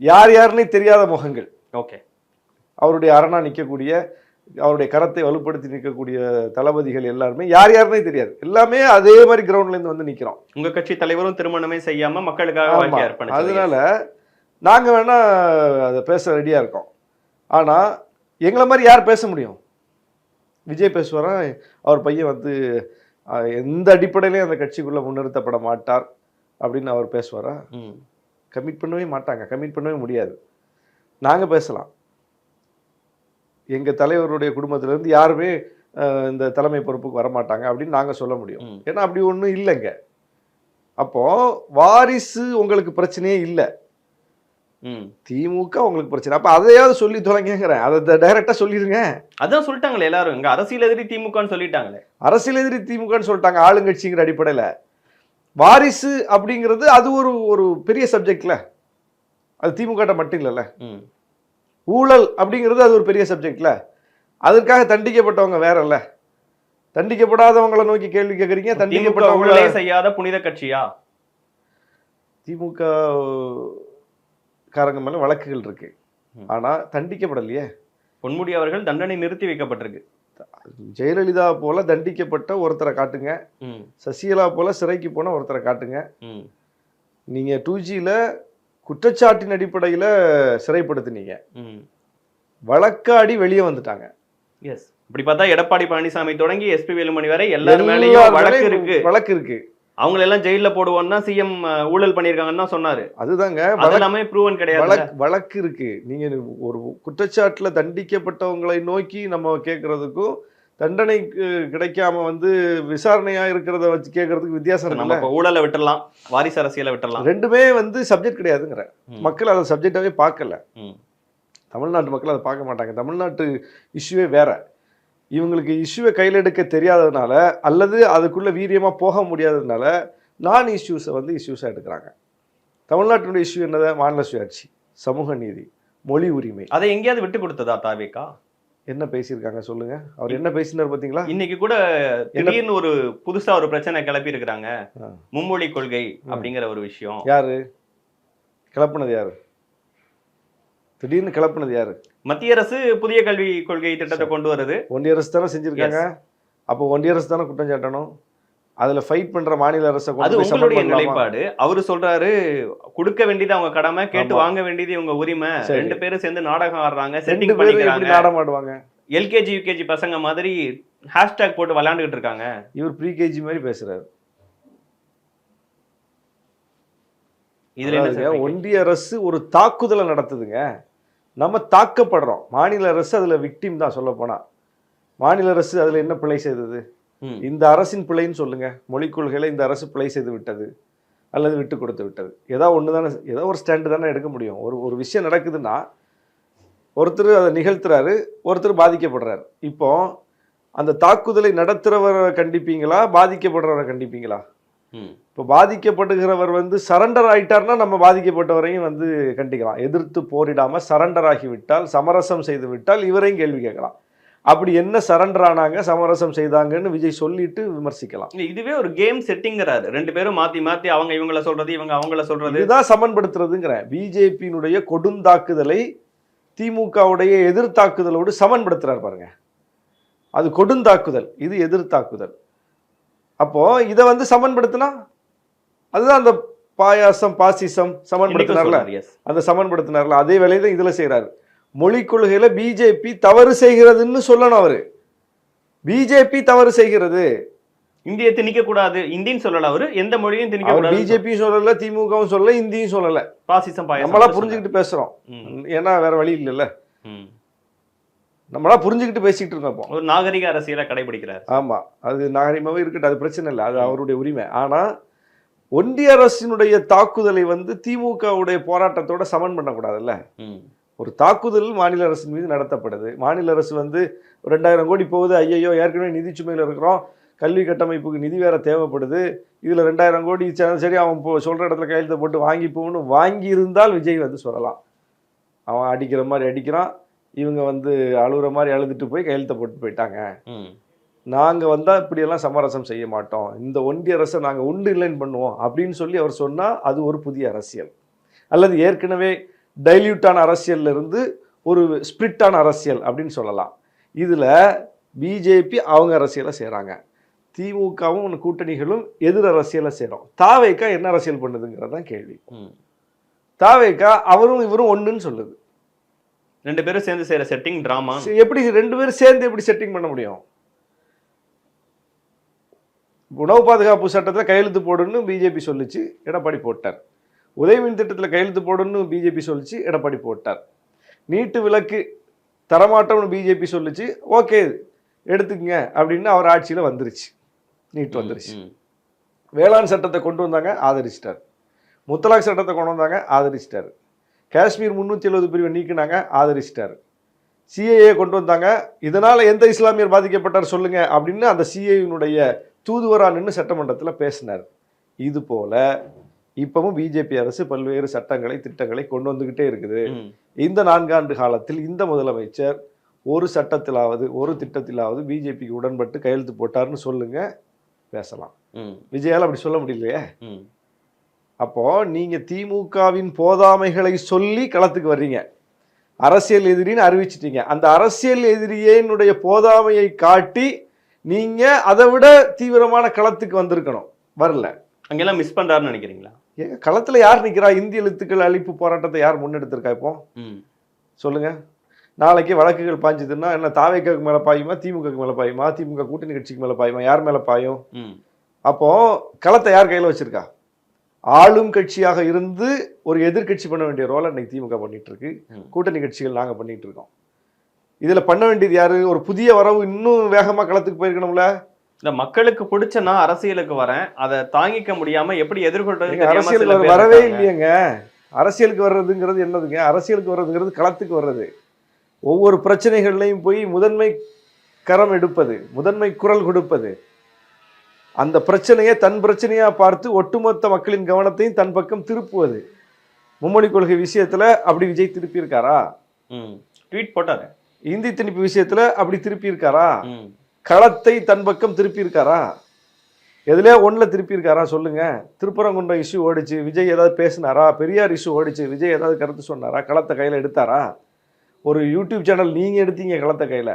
யார் யாருன்னே தெரியாத முகங்கள். ஓகே. அவருடைய அரணா நிற்கக்கூடிய, அவருடைய கரத்தை வலுப்படுத்தி நிற்கக்கூடிய தளபதிகள் எல்லாருமே யார் யாருன்னே தெரியாது. எல்லாமே அதே மாதிரி கிரவுண்ட்ல இருந்து வந்து நிக்கிறோம். உங்க கட்சி தலைவரும் திருமணமே செய்யாம மக்களுக்காக வாழ்க்கை அர்ப்பணிச்சாரு. அதனால நாங்க வேணா அதை பேச ரெடியா இருக்கோம். ஆனா எங்களை மாதிரி யார் பேச முடியும்? விஜய் பேசுவாரா? அவர் பையன் வந்து எந்த அடிப்படையிலையும் அந்த கட்சிக்குள்ள முன்னிறுத்தப்பட மாட்டார் அப்படின்னு அவர் பேசுவாரா? கமிட் பண்ணவே மாட்டாங்க, கமிட் பண்ணவே முடியாது. நாங்க பேசலாம். எங்க தலைவருடைய குடும்பத்துல இருந்து யாருமே இந்த தலைமை பொறுப்புக்கு வரமாட்டாங்க அப்படின்னு நாங்க சொல்ல முடியும். ஏன்னா அப்படி ஒண்ணும் இல்லைங்க. அப்போ வாரிசு உங்களுக்கு பிரச்சனையே இல்லை, திமுக உங்களுக்கு பிரச்சனை. அப்ப அதையாவது சொல்லி தொலைங்கிறேன். அதை டைரக்டா சொல்லிடுங்க. அதான் சொல்லிட்டாங்களே எல்லாரும், இங்க அரசியல் எதிரி திமுகன்னு சொல்லிட்டாங்களே. அரசியல் எதிரி திமுகன்னு சொல்லிட்டாங்க ஆளுங்கட்சிங்கிற அடிப்படையில. வாரிசு அப்படிங்கிறது அது ஒரு ஒரு பெரிய சப்ஜெக்ட்ல, அது திமுக மட்டும் இல்லைல்ல. ஊழல் அப்படிங்கிறது அது ஒரு பெரிய சப்ஜெக்ட்ல. அதற்காக தண்டிக்கப்பட்டவங்க வேற இல்ல, தண்டிக்கப்படாதவங்களை நோக்கி கேள்வி கேட்கறீங்க. தண்டிக்கப்பட்டவங்களே செய்யாத புனித கட்சியா திமுக? காரங்க மேல வழக்குகள் இருக்கு, ஆனா தண்டிக்கப்படலையே. பொன்முடி அவர்கள் தண்டனை நிறுத்தி வைக்கப்பட்டிருக்கு. ஜெயலலிதா போல தண்டிக்கப்பட்ட ஒருத்தரை காட்டுங்க, சசிகலா போல சிறைக்கு போன ஒருத்தரை காட்டுங்க. நீங்க 2Gல குற்றச்சாட்டின் அடிப்படையில சிறைப்படுத்தினீங்க, வழக்காடி வெளியே வந்துட்டாங்க. எஸ், இப்படி பார்த்தா எடப்பாடி பழனிசாமி தொடங்கி SP வேலுமணி வரை எல்லாரும் மேலயும் வழக்கு இருக்கு. அவங்க எல்லாம் ஜெயில போடுவோம்னா சிஎம் ஊழல் பண்ணிருக்காங்கன்னு தான் சொன்னாரு. அதுதாங்க, எல்லாமே ப்ரூவன் கிடையாது. வழக்கு இருக்கு. நீங்க ஒரு குற்றச்சாட்டுல தண்டிக்கப்பட்டவங்களை நோக்கி நம்ம கேட்கறதுக்கும் தண்டனை கிடைக்காம வந்து விசாரணையா இருக்கிறத வச்சு கேட்கறதுக்கு வித்தியாசம் இருக்கு. நம்ம ஊழலை விட்டுறலாம், வாரிசு அரசியலை விட்டுறலாம். ரெண்டுமே வந்து சப்ஜெக்ட் கிடையாதுங்கிற. மக்கள் அதை சப்ஜெக்டாவே பார்க்கல. தமிழ்நாட்டு மக்கள் அதை பார்க்க மாட்டாங்க. தமிழ்நாட்டு இஷ்யூவே வேற. இவங்களுக்கு இஷ்யூவை கையில் எடுக்க தெரியாததுனால, அல்லது அதுக்குள்ள வீரியமா போக முடியாததுனால நான் இஷ்யூஸை வந்து இஷ்யூஸாக எடுக்கிறாங்க. தமிழ்நாட்டினுடைய இஷ்யூ என்னது? மாநில சுயாட்சி, சமூக நீதி, மொழி உரிமை. அதை எங்கேயாவது விட்டு கொடுத்ததா தாவேகா? என்ன பேசியிருக்காங்க சொல்லுங்க. அவர் என்ன பேசினார் பாத்தீங்களா? இன்னைக்கு கூட திடீர்னு ஒரு புதுசா ஒரு பிரச்சனை கிளப்பி இருக்கிறாங்க, மும்மொழி கொள்கை அப்படிங்கிற ஒரு விஷயம். யாரு கிளப்புனது? யாரு திடீர்னு கிளப்புனது? யாரு? மத்திய அரசு புதிய கல்வி கொள்கை திட்டத்தை கொண்டு வருது. ஒன்றிய அரசு தானே செஞ்சிருக்காங்க. அப்போ ஒன்றிய அரசு தானே குற்றம் சாட்டணும். அதுல ஃபைட் பண்ற மாநில அரசு அது உங்களுடைய நிலைப்பாடு. அவரு சொல்றாரு கொடுக்க வேண்டியது அவங்க கடமை, கேட்டு வாங்க வேண்டியது இவங்க உரிமை. ரெண்டு பேரும் சேர்ந்து நாடகம் ஆடுறாங்க, செட்டிங் பண்ணிக்கிறாங்க. நாடகம் ஆடுவாங்க. LKG UKG பசங்க மாதிரி ஹேஷ்டேக் போட்டு விளையாண்டுகிட்டு இருக்காங்க. இவர் ப்ரீ-KG மாதிரி பேசுறாரு. இதுல ஒன்றிய அரசு ஒரு தாக்குதலை நடத்துதுங்க, நம்ம தாக்கப்படுறோம். மாநில அரசு அதுல விக்டிம் தான். சொல்ல போனா மாநில அரசு அதுல என்ன பிழை செய்தது? இந்த அரசின் பிழைன்னு சொல்லுங்க. மொழிக் கொள்கையில இந்த அரசு பிழை செய்து விட்டது அல்லது விட்டு கொடுத்து விட்டது. ஏதோ ஒன்று தானே, ஏதோ ஒரு ஸ்டாண்டு தானே எடுக்க முடியும். ஒரு விஷயம் நடக்குதுன்னா ஒருத்தர் அதை நிகழ்த்துறாரு, ஒருத்தர் பாதிக்கப்படுறாரு. இப்போ அந்த தாக்குதலை நடத்துறவரை கண்டிப்பீங்களா, பாதிக்கப்படுறவரை கண்டிப்பீங்களா? இப்போ பாதிக்கப்படுகிறவர் வந்து சரண்டர் ஆயிட்டார்னா நம்ம பாதிக்கப்பட்டவரையும் வந்து கண்டிக்கலாம். எதிர்த்து போரிடாம சரண்டர் ஆகிவிட்டால், சமரசம் செய்து விட்டால் இவரையும் கேள்வி கேட்கலாம். அப்படி என்ன சரண்டர் ஆனாங்க, சமரசம் செய்தாங்கன்னு விஜய் சொல்லிட்டு விமர்சிக்கலாம். இதுவே ஒரு கேம் செட்டிங்கிறாரு. ரெண்டு பேரும் மாத்தி மாத்தி அவங்க இவங்கள சொல்றது, இவங்க அவங்கள சொல்றது, இதுதான் சமன்படுத்துறதுங்கிற. பிஜேபியினுடைய கொடுந்தாக்குதலை திமுகவுடைய எதிர்த்தாக்குதலோடு சமன்படுத்துறாரு பாருங்க. அது கொடுந்தாக்குதல், இது எதிர்த்தாக்குதல். அப்போ இதை வந்து சமன்படுத்தினா அதுதான் அந்த பாயாசம் பாசிசம் சமன்படுத்தினார்ல, அந்த சமன்படுத்தினார்ல அதே வேலையை தான் இதுல செய்யறாரு. மொழிக் கொள்கையில பிஜேபி தவறு செய்கிறதுன்னு சொல்லணும். அவரு பிஜேபி தவறு செய்கிறது, இந்தியை திணிக்க கூடாது, இந்தின்னு சொல்லல அவரு, எந்த மொழியும் திணிக்க கூடாது. பிஜேபியும் சொல்லல, திமுகவும் சொல்லல, இந்தியும் சொல்லல. பாசிசம் நம்மளா புரிஞ்சுக்கிட்டு பேசுறோம். ஏன்னா வேற வழி இல்லைல்ல. நம்மளா புரிஞ்சுக்கிட்டு பேசிட்டு இருக்கோம். ஒரு நாகரிக அரசியலை கடைபிடிக்கிறார். ஆமா, அது நாகரிகமாவே இருக்கட்டும், அது பிரச்சனை இல்லை, அது அவருடைய உரிமை. ஆனா ஒன்றிய அரசினுடைய தாக்குதலை திமுகவுடைய போராட்டத்தோட சமன் பண்ணக்கூடாதுல்ல. ஒரு தாக்குதல் மாநில அரசின் மீது நடத்தப்படுது. மாநில அரசு 2000 கோடி போகுது, ஐயோ ஏற்கனவே நிதி சுமையில் இருக்கிறோம், கல்வி கட்டமைப்புக்கு நிதி வேற தேவைப்படுது, இதுல 2000 கோடி சரி அவன் சொல்ற இடத்துல கையெழுத்து போட்டு வாங்கி போகணும். வாங்கி இருந்தால் விஜய் சொல்லலாம், அவன் அடிக்கிற மாதிரி அடிக்கிறான், இவங்க அழுகுற மாதிரி அழுதுட்டு போய் கையெழுத்த போட்டு போயிட்டாங்க, நாங்க வந்தா இப்படியெல்லாம் சமரசம் செய்ய மாட்டோம், இந்த ஒன்றிய அரசை நாங்க உண்டு இல்லைன்னு பண்ணுவோம் அப்படின்னு சொல்லி அவர் சொன்னா அது ஒரு புதிய அரசியல். அல்லது ஏற்கனவே டைல்யூட்டான அரசியல்ல இருந்து ஒரு ஸ்பிரிட்டான அரசியல் அப்படின்னு சொல்லலாம். இதுல பிஜேபி அவங்க அரசியலை செய்றாங்க, திமுகவும் கூட்டணிகளும் எதிர் அரசியலை செய்றோம். தாவேகா என்ன அரசியல் பண்ணுதுங்கிறதான் கேள்வி. தாவேகா அவரும் இவரும் ஒண்ணுன்னு சொல்லுது. 2 பேரும் சேர்ந்து செய்யற செட்டிங் டிராமா. எப்படி 2 பேரும் சேர்ந்து எப்படி செட்டிங் பண்ண முடியும்? உணவு பாதுகாப்பு சட்டத்தில் கையெழுத்து போடணும்னு பிஜேபி சொல்லிச்சு, எடப்பாடி போட்டார். உதயமின் திட்டத்தில் கையெழுத்து போடணும்னு பிஜேபி சொல்லிச்சு, எடப்பாடி போட்டார். நீட்டு விலக்கு தரமாட்டோம்னு பிஜேபி சொல்லிச்சு, ஓகே எடுத்துக்கங்க அப்படின்னு அவர் ஆட்சியில் வந்துருச்சு, நீட் வந்துருச்சு. வேளாண் சட்டத்தை கொண்டு வந்தாங்க, ஆதரிச்சிட்டார். முத்தலாக் சட்டத்தை கொண்டு வந்தாங்க, ஆதரிச்சிட்டார். காஷ்மீர் 370 பிரிவை நீக்கினாங்க, ஆதரிச்சிட்டார். சிஏஏ கொண்டு வந்தாங்க, இதனால எந்த இஸ்லாமியர் பாதிக்கப்பட்டார் சொல்லுங்க அப்படின்னு அந்த சிஏனுடைய தூதுவரா நின்று சட்டமன்றத்தில் பேசினார். இது போல இப்பவும் பிஜேபி அரசு பல்வேறு சட்டங்களை திட்டங்களை கொண்டு வந்துகிட்டே இருக்குது. இந்த 4 ஆண்டு காலத்தில் இந்த முதலமைச்சர் ஒரு சட்டத்திலாவது ஒரு திட்டத்திலாவது பிஜேபிக்கு உடன்பட்டு கையெழுத்து போட்டார்னு சொல்லுங்க, பேசலாம். விஜயால் அப்படி சொல்ல முடியலையே. அப்போ நீங்க திமுகவின் போதாமைகளை சொல்லி களத்துக்கு வர்றீங்க, அரசியல் எதிரின்னு அறிவிச்சிட்டீங்க. அந்த அரசியல் எதிரியினுடைய போதாமையை காட்டி நீங்க அதை விட தீவிரமான களத்துக்கு வந்திருக்கணும், வரல. அங்கெல்லாம் மிஸ் பண்றாருன்னு நினைக்கிறீங்களா? களத்துல யார் நிக்கிறா? இந்திய எழுத்துக்கள் அழிப்பு போராட்டத்தை யார் முன்னெடுத்திருக்கா? இப்போ சொல்லுங்க. நாளைக்கு வழக்குகள் பாய்ஞ்சதுன்னா என்ன, தாவேக்காக்கு மேல பாயுமா, திமுகக்கு மேல பாயுமா, திமுக கூட்டணி கட்சிக்கு மேல பாயுமா, யார் மேல பாயும்? அப்போ களத்தை யார் கையில வச்சிருக்கா? ஆளும் கட்சியாக இருந்து ஒரு எதிர்கட்சி பண்ண வேண்டிய ரோலை இன்னைக்கு திமுக பண்ணிட்டு இருக்கு, கூட்டணி கட்சிகள் நாங்க பண்ணிட்டு இருக்கோம். இதுல பண்ண வேண்டியது யாரு? ஒரு புதிய வரவு இன்னும் வேகமா களத்துக்கு போயிருக்கணும்ல. இந்த மக்களுக்கு பிடிச்ச நான் அரசியலுக்கு வரேன், அதை தாங்கிக்க முடியாம எப்படி எதிர்கொள்றது? அரசியலுக்கு வரவே இல்லையங்க. அரசியலுக்கு வர்றதுங்கிறது என்னதுங்க? அரசியலுக்கு வர்றதுங்கிறது களத்துக்கு வர்றது. ஒவ்வொரு பிரச்சனைகள்லையும் போய் முதன்மை கரம் எடுப்பது, முதன்மை குரல் கொடுப்பது, அந்த பிரச்சனையை தன் பிரச்சனையா பார்த்து ஒட்டுமொத்த மக்களின் கவனத்தையும் தன் பக்கம் திருப்புவது. மும்மொழி கொள்கை விஷயத்துல அப்படி விஜய் திருப்பி இருக்காரா? ட்வீட் போட்டாரு. இந்தி திணிப்பு விஷயத்துல அப்படி திருப்பி இருக்காரா? களத்தை தன் பக்கம் திருப்பி இருக்காரா? எதுலயா ஒண்ணுல திருப்பி இருக்காரா சொல்லுங்க. திருப்பரங்குன்றம் இஷ்யூ ஓடிச்சு, விஜய் ஏதாவது பேசினாரா? பெரியார் இஷ்யூ ஓடிச்சு, விஜய் ஏதாவது கருத்து சொன்னாரா? களத்தை கையில எடுத்தாரா? ஒரு யூடியூப் சேனல் நீங்க எடுத்தீங்க களத்தை கையில,